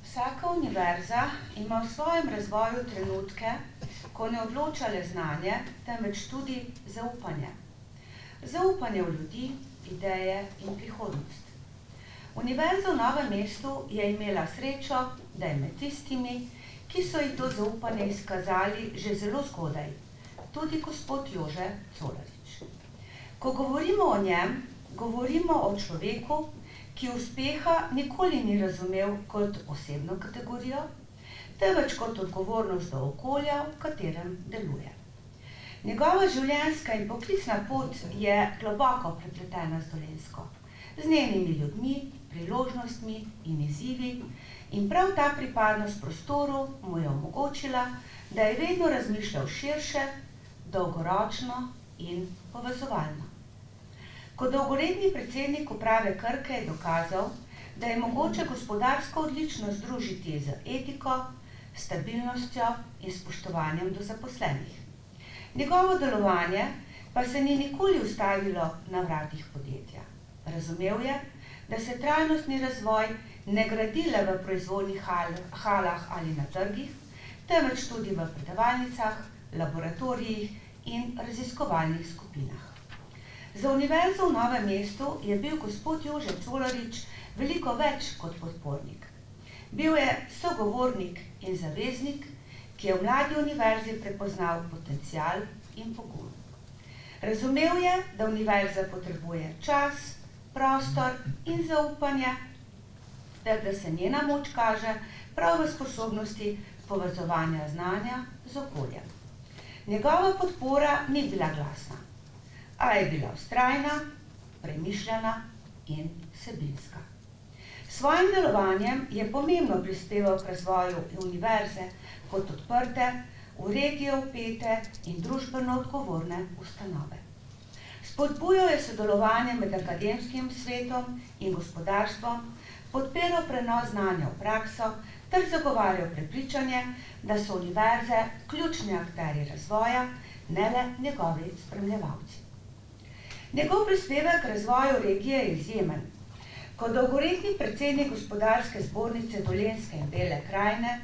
Vsaka univerza ima v svojem razvoju trenutke, ko ne odloča le znanje, temveč tudi zaupanje. Zaupanje v ljudi, ideje in prihodnost. Univerza v Novem mestu je imela srečo, da je med tistimi, ki so ji to zaupanje izkazali že zelo zgodaj, tudi gospod Jože Colarič. Ko govorimo o njem, govorimo o človeku, ki uspeha nikoli ni razumel kot osebno kategorijo, temveč kot odgovornost do okolja, v katerem deluje. Njegova življenjska in poklicna pot je globoko prepletena z Dolenjsko, z njenimi ljudmi, priložnostmi in izzivi, in prav ta pripadnost prostoru mu je omogočila, da je vedno razmišljal širše, dolgoročno in povezovalno. Kot dolgoletni predsednik uprave Krke je dokazal, da je mogoče gospodarsko odličnost združiti z etiko, stabilnostjo in spoštovanjem do zaposlenih. Njegovo delovanje pa se ni nikoli ustavilo na vratih podjetja. Razumel je, da se trajnostni razvoj ne gradi le v proizvodnih halah ali na trgih, temveč tudi v predavalnicah, laboratorijih in raziskovalnih skupinah. Za univerzo v Novem mestu je bil gospod Jože Colarič veliko več kot podpornik. Bil je sogovornik in zaveznik, ki je v mladi univerzi prepoznal potencial in pogum. Razumel je, da univerza potrebuje čas, prostor in zaupanje, ter da se njena moč kaže prav v sposobnosti povezovanja znanja z okoljem. Njegova podpora ni bila glasna, a je bila vztrajna, premišljena in vsebinska. S svojim delovanjem je pomembno prispeval k razvoju univerze kot odprte, v regijo vpete in družbeno odgovorne ustanove. Spodbujal je sodelovanje med akademskim svetom in gospodarstvom, podpiral prenos znanja v prakso ter zagovarjal prepričanje, da so univerze ključni akterji razvoja, ne le njegovi spremljevalci. Njegov prispevek k razvoju regije je izjemen. Kot dolgoletni predsednik gospodarske zbornice Dolenjske in Bele krajine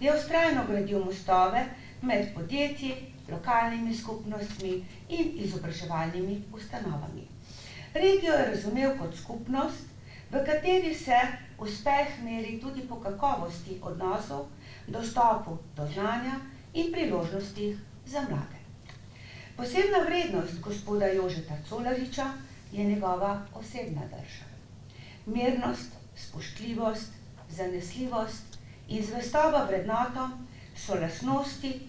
je vztrajno gradil mostove med podjetji, lokalnimi skupnostmi in izobraževalnimi ustanovami. Regijo je razumel kot skupnost, v kateri se uspeh meri tudi po kakovosti odnosov, dostopu do znanja in priložnostih za mlade. Posebna vrednost gospoda Jožeta Colariča je njegova osebna drža. Mirnost, spoštljivost, zanesljivost in zvestoba vrednotom so lastnosti,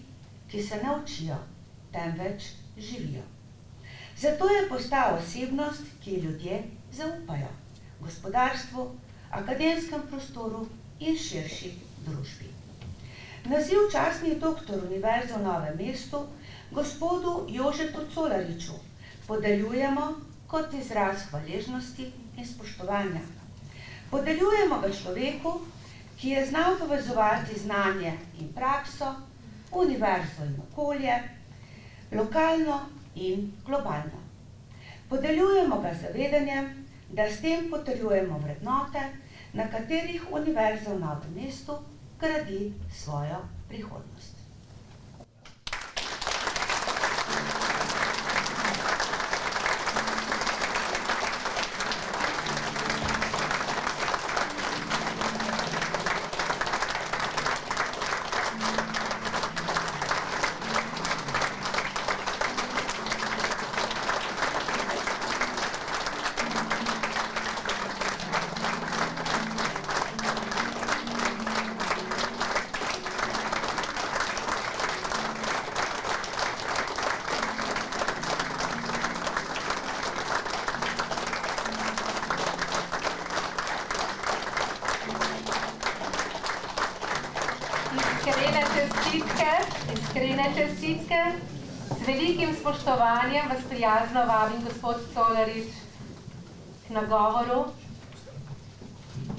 ki se ne učijo, temveč živijo. Zato je postal osebnost, ki ljudje zaupajo gospodarstvu, akademskem prostoru in širši družbi. Naziv častni doktor Univerze v Novem mestu gospodu Jožetu Colariču podeljujemo kot izraz hvaležnosti in spoštovanja. Podeljujemo ga človeku, ki je znal povezovati znanje in prakso, univerzo in okolje, lokalno in globalno. Podeljujemo ga zavedanjem, da s tem potrjujemo vrednote, na katerih Univerza v Novem mestu gradi svojo prihodnost. čestitke, iskrene čestitke. Z velikim spoštovanjem vas prijazno vabim, gospod Colarič, k nagovoru.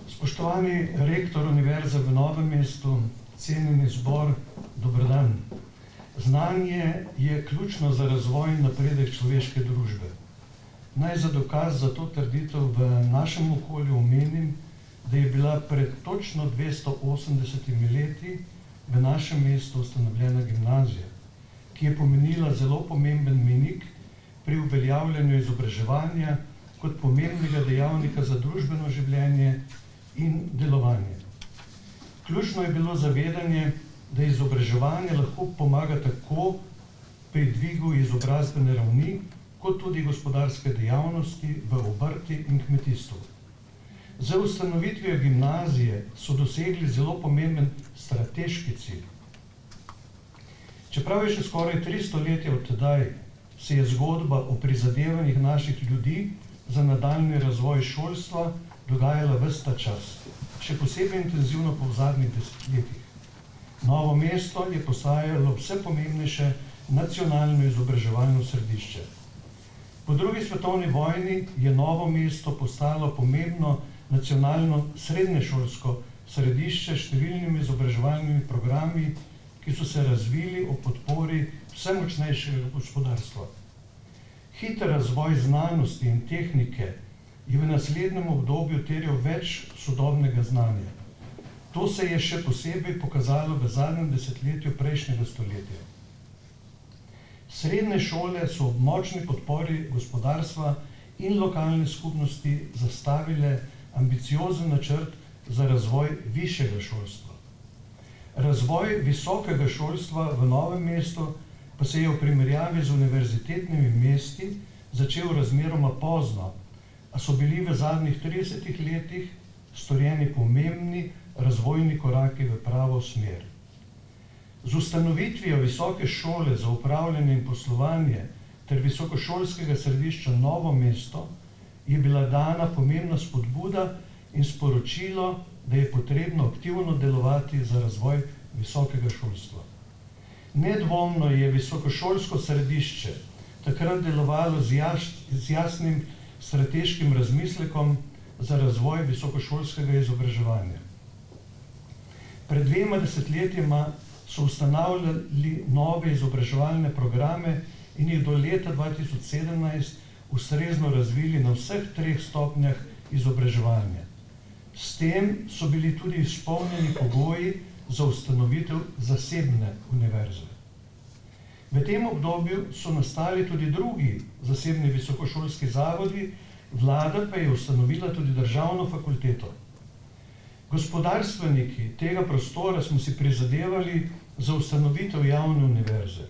Spoštovani rektor Univerze v Novem mestu, cenjeni zbor, dober dan. Znanje je ključno za razvoj in napredek človeške družbe. Naj za dokaz za to trditev v našem okolju omenim, da je bila pred točno 280 leti v našem mestu ustanovljena gimnazija, ki je pomenila zelo pomemben mejnik pri uveljavljanju izobraževanja kot pomembnega dejavnika za družbeno življenje in delovanje. Ključno je bilo zavedanje, da izobraževanje lahko pomaga tako pri dvigu izobrazbene ravni, kot tudi gospodarske dejavnosti v obrti in kmetijstvu. Z ustanovitvijo gimnazije so dosegli zelo pomemben strateški cilj. Čeprav je še skoraj 300 let od tedaj, se je zgodba o prizadevanjih naših ljudi za nadaljnji razvoj šolstva dogajala ves ta čas, še posebej intenzivno po zadnjih desetletjih. Novo mesto je postajalo vse pomembnejše nacionalno izobraževalno središče. Po drugi svetovni vojni je Novo mesto postalo pomembno nacionalno srednješolsko središče s številnimi izobraževalnimi programi, ki so se razvili ob podpori vse močnejšega gospodarstva. Hiter razvoj znanosti in tehnike je v naslednjem obdobju terjal več sodobnega znanja. To se je še posebej pokazalo v zadnjem desetletju prejšnjega stoletja. Srednje šole so ob močni podpori gospodarstva in lokalne skupnosti zastavile ambiciozen načrt za razvoj višjega šolstva. Razvoj visokega šolstva v Novem mestu pa se je v primerjavi z univerzitetnimi mesti začel razmeroma pozno, a so bili v zadnjih 30 letih storjeni pomembni razvojni koraki v pravo smer. Z ustanovitvijo Visoke šole za upravljanje in poslovanje ter visokošolskega središča Novo mesto je bila dana pomembna spodbuda in sporočilo, da je potrebno aktivno delovati za razvoj visokega šolstva. Nedvomno je visokošolsko središče takrat delovalo z jasnim strateškim razmislekom za razvoj visokošolskega izobraževanja. Pred 2 desetletjema so ustanavljali nove izobraževalne programe in jih do leta 2017 ustrezno razvili na vseh 3 stopnjah izobraževanja. S tem so bili tudi izpolnjeni pogoji za ustanovitev zasebne univerze. V tem obdobju so nastali tudi drugi zasebni visokošolski zavodi, vlada pa je ustanovila tudi državno fakulteto. Gospodarstveniki tega prostora smo si prizadevali za ustanovitev javne univerze.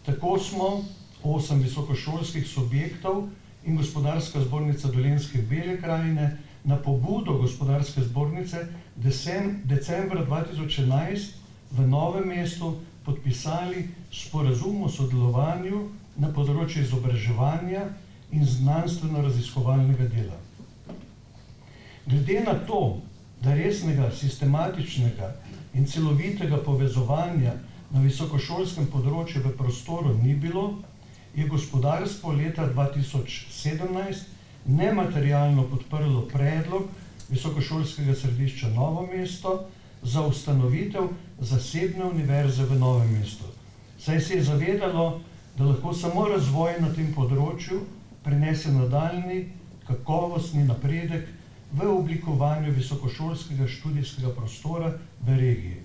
Tako smo 8 visokošolskih subjektov in Gospodarska zbornica Dolenjske in Bele krajine na pobudo Gospodarske zbornice decembra 2011 v Novem mestu podpisali sporazum o sodelovanju na področju izobraževanja in znanstveno-raziskovalnega dela. Glede na to, da resnega, sistematičnega in celovitega povezovanja na visokošolskem področju v prostoru ni bilo, je gospodarstvo leta 2017 nematerialno podprlo predlog Visokošolskega središča Novo mesto za ustanovitev zasebne univerze v Novem mestu. Saj se je zavedalo, da lahko samo razvoj na tem področju prinese nadaljnji kakovostni napredek v oblikovanju visokošolskega študijskega prostora v regiji.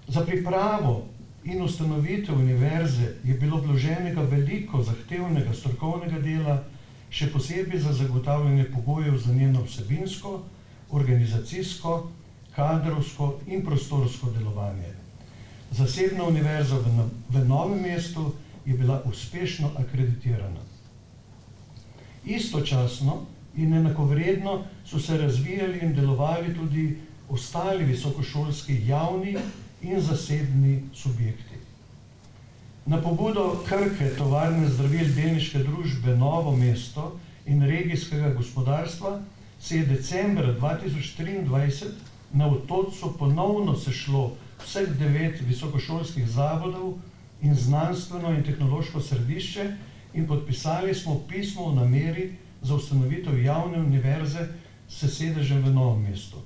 Za pripravo in ustanovitev univerze je bilo vloženega veliko zahtevnega strokovnega dela, še posebej za zagotavljanje pogojev za njeno vsebinsko, organizacijsko, kadrovsko in prostorsko delovanje. Zasebna univerza v Novem mestu je bila uspešno akreditirana. Istočasno in enakovredno so se razvijali in delovali tudi ostali visokošolski javni in zasebni subjekti. Na pobudo Krke tovarne zdravil delniške družbe Novo mesto in regijskega gospodarstva se je decembra 2023 na Otočcu ponovno sešlo vseh 9 visokošolskih zavodov in znanstveno in tehnološko središče in podpisali smo pismo o nameri za ustanovitev javne univerze s sedežem v Novem mestu,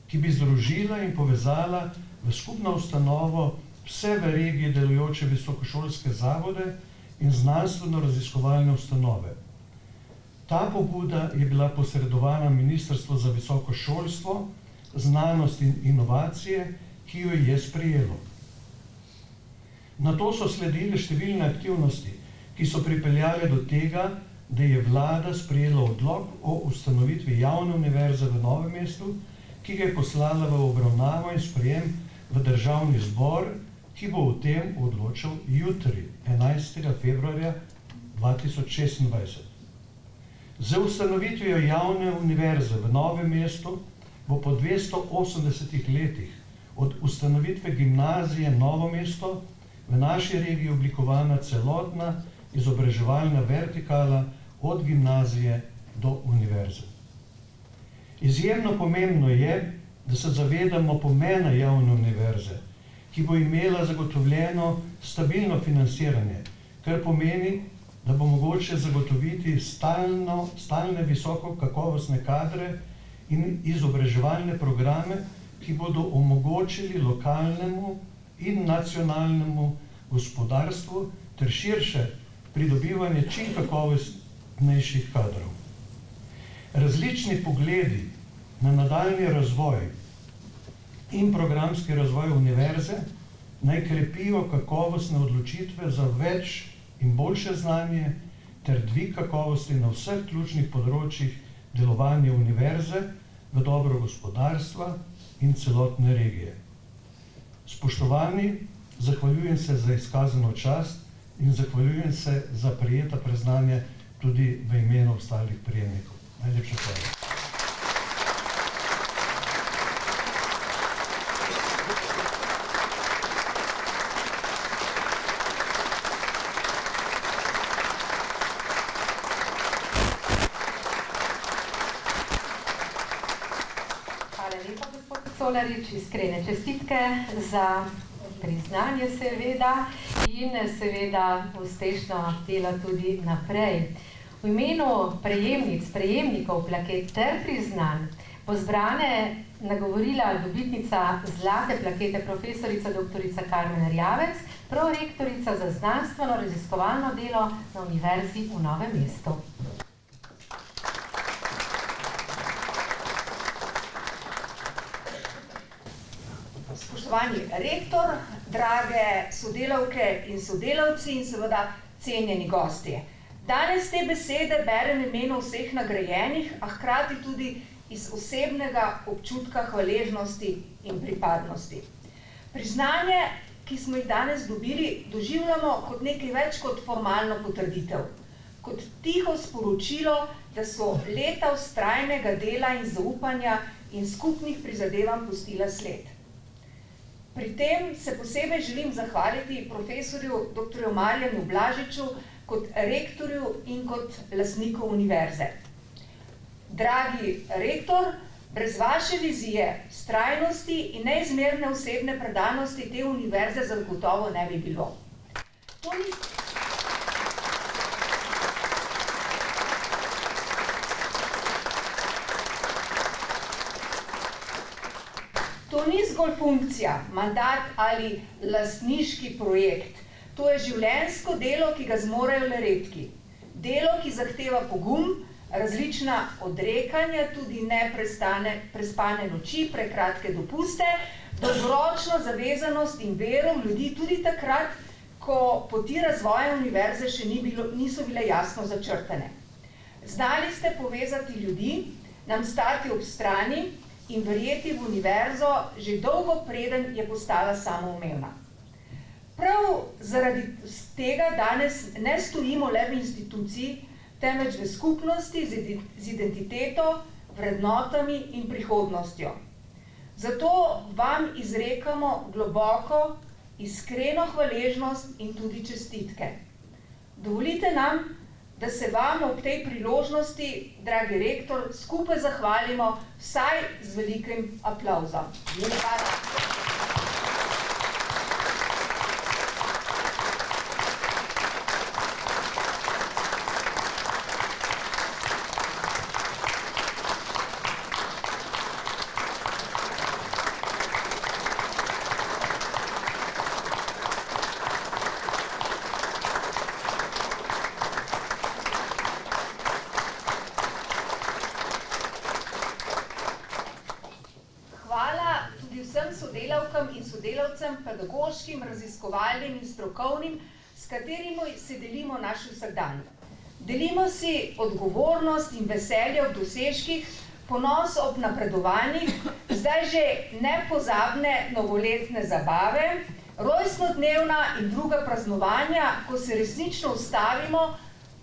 ki bi združila in povezala v skupno ustanovo vse v regiji delujoče visokošolske zavode in znanstveno-raziskovalne ustanove. Ta pobuda je bila posredovana Ministrstvu za visoko šolstvo, znanost in inovacije, ki jo je sprejelo. Nato so sledile številne aktivnosti, ki so pripeljale do tega, da je vlada sprejela odlok o ustanovitvi javne univerze v Novem mestu, ki ga je poslala v obravnavo in sprejem v Državni zbor, ki bo o tem odločal jutri, 11. februarja 2026. Z ustanovitvijo javne univerze v Novem mestu bo po 280 letih od ustanovitve gimnazije Novo mesto v naši regiji oblikovana celotna izobraževalna vertikala od gimnazije do univerze. Izjemno pomembno je, da se zavedamo pomena javne univerze, ki bo imela zagotovljeno stabilno financiranje, kar pomeni, da bo mogoče zagotoviti stalne visoko kakovostne kadre in izobraževalne programe, ki bodo omogočili lokalnemu in nacionalnemu gospodarstvu ter širše pridobivanje čim kakovostnejših kadrov. Različni pogledi na nadaljnji razvoj in programski razvoj univerze naj krepijo kakovostne odločitve za več in boljše znanje ter dvig kakovosti na vseh ključnih področjih delovanja univerze v dobro gospodarstva in celotne regije. Spoštovani, zahvaljujem se za izkazano čast in zahvaljujem se za prejeta priznanja tudi v imenu ostalih prejemnikov. Najlepša hvala. Colarič, iskrene čestitke za priznanje seveda in seveda uspešno delo tudi naprej. V imenu prejemnikov plaket ter priznanj bo zbrane nagovorila dobitnica zlate plakete profesorica dr. Karmen Erjavec, prorektorica za znanstveno-raziskovalno delo na Univerzi v Novem mestu. Spoštovani rektor, drage sodelavke in sodelavci in seveda cenjeni gostje. Danes te besede berem v imenu vseh nagrajenih, a hkrati tudi iz osebnega občutka hvaležnosti in pripadnosti. Priznanje, ki smo jih danes dobili, doživljamo kot nekaj več kot formalno potrditev, kot tiho sporočilo, da so leta vztrajnega dela in zaupanja in skupnih prizadevanj pustila sled. Pri tem se posebej želim zahvaliti profesorju dr. Marjanu Blažiču kot rektorju in kot lastniku univerze. Dragi rektor, brez vaše vizije, vztrajnosti in neizmerne osebne predanosti te univerze zagotovo ne bi bilo. To ni zgolj funkcija, mandat ali lastniški projekt. To je življenjsko delo, ki ga zmorejo le redki. Delo, ki zahteva pogum, različna odrekanja, tudi neprespane noči, prekratke dopuste, dolgoročno zavezanost in vero v ljudi tudi takrat, ko poti razvoja univerze še niso bile jasno začrtane. Znali ste povezati ljudi, nam stati ob strani in verjeti v univerzo že dolgo preden je postala samoumevna. Prav zaradi tega danes ne stojimo le v instituciji, temveč v skupnosti z identiteto, vrednotami in prihodnostjo. Zato vam izrekamo globoko, iskreno hvaležnost in tudi čestitke. Dovolite nam, da se vam ob tej priložnosti, dragi rektor, skupaj zahvalimo vsaj z velikim aplavzom. Hvala. sodelavkam in sodelavcem, pedagoškim, raziskovalnim in strokovnim, s katerimi se delimo naš vsakdan. Delimo si odgovornost in veselje ob dosežkih, ponos ob napredovanjih, zdaj že nepozabne novoletne zabave, rojstnodnevna in druga praznovanja, ko se resnično ustavimo,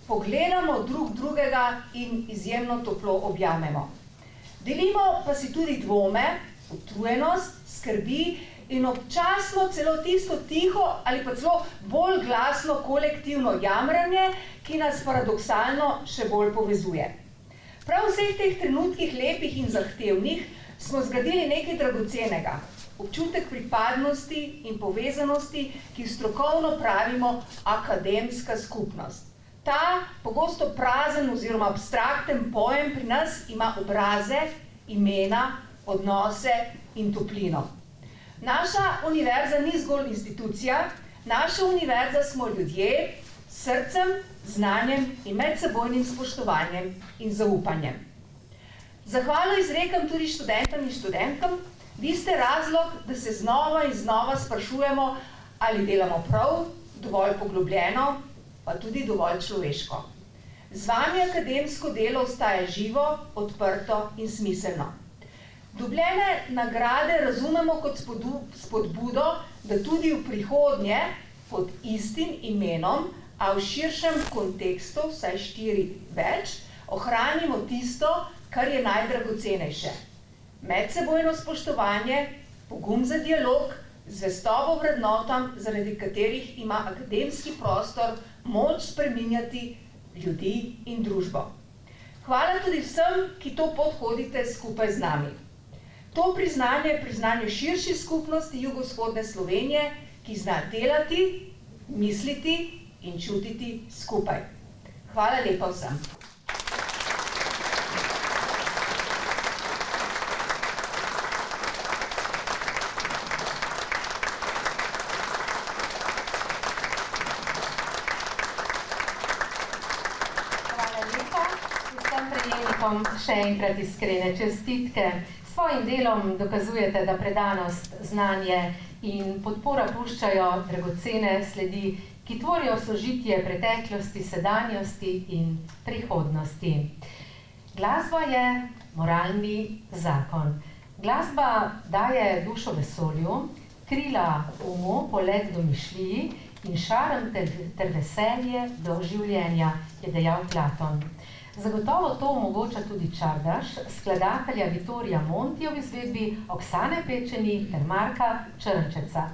pogledamo drug drugega in izjemno toplo objamemo. Delimo pa si tudi dvome, utrujenost, skrbi in občasno celo tisto tiho ali pa celo bolj glasno kolektivno jamranje, ki nas paradoksalno še bolj povezuje. Prav v vseh teh trenutkih lepih in zahtevnih smo zgradili nekaj dragocenega, občutek pripadnosti in povezanosti, ki strokovno pravimo akademska skupnost. Ta pogosto prazen oziroma abstrakten pojem pri nas ima obraze, imena, odnose in toplino. Naša univerza ni zgolj institucija, naša univerza smo ljudje s srcem, znanjem in medsebojnim spoštovanjem in zaupanjem. Zahvalo izrekam tudi študentom in študentkam, vi ste razlog, da se znova in znova sprašujemo, ali delamo prav, dovolj poglobljeno, pa tudi dovolj človeško. Z vami akademsko delo ostaja živo, odprto in smiselno. Dobljene nagrade razumemo kot spodbudo, da tudi v prihodnje pod istim imenom, a v širšem kontekstu, vsaj 4 več, ohranimo tisto, kar je najdragocenejše. Medsebojno spoštovanje, pogum za dialog, zvestobo vrednotam, zaradi katerih ima akademski prostor moč spreminjati ljudi in družbo. Hvala tudi vsem, ki to pot hodite skupaj z nami. To priznanje je priznanje širši skupnosti jugovzhodne Slovenije, ki zna delati, misliti in čutiti skupaj. Hvala lepa vsem. Še enkrat iskrene čestitke. S svojim delom dokazujete, da predanost, znanje in podpora puščajo dragocene sledi, ki tvorijo sožitje preteklosti, sedanjosti in prihodnosti. Glasba je moralni zakon. Glasba daje dušo vesolju, krila umu, polet do mišljiji in šarm ter veselje do življenja, je dejal Platon. Zagotovo to omogoča tudi Čardaš, skladatelja Vittorija Montija v izvedbi Oksane Pečeni ter Marka Črnčeca.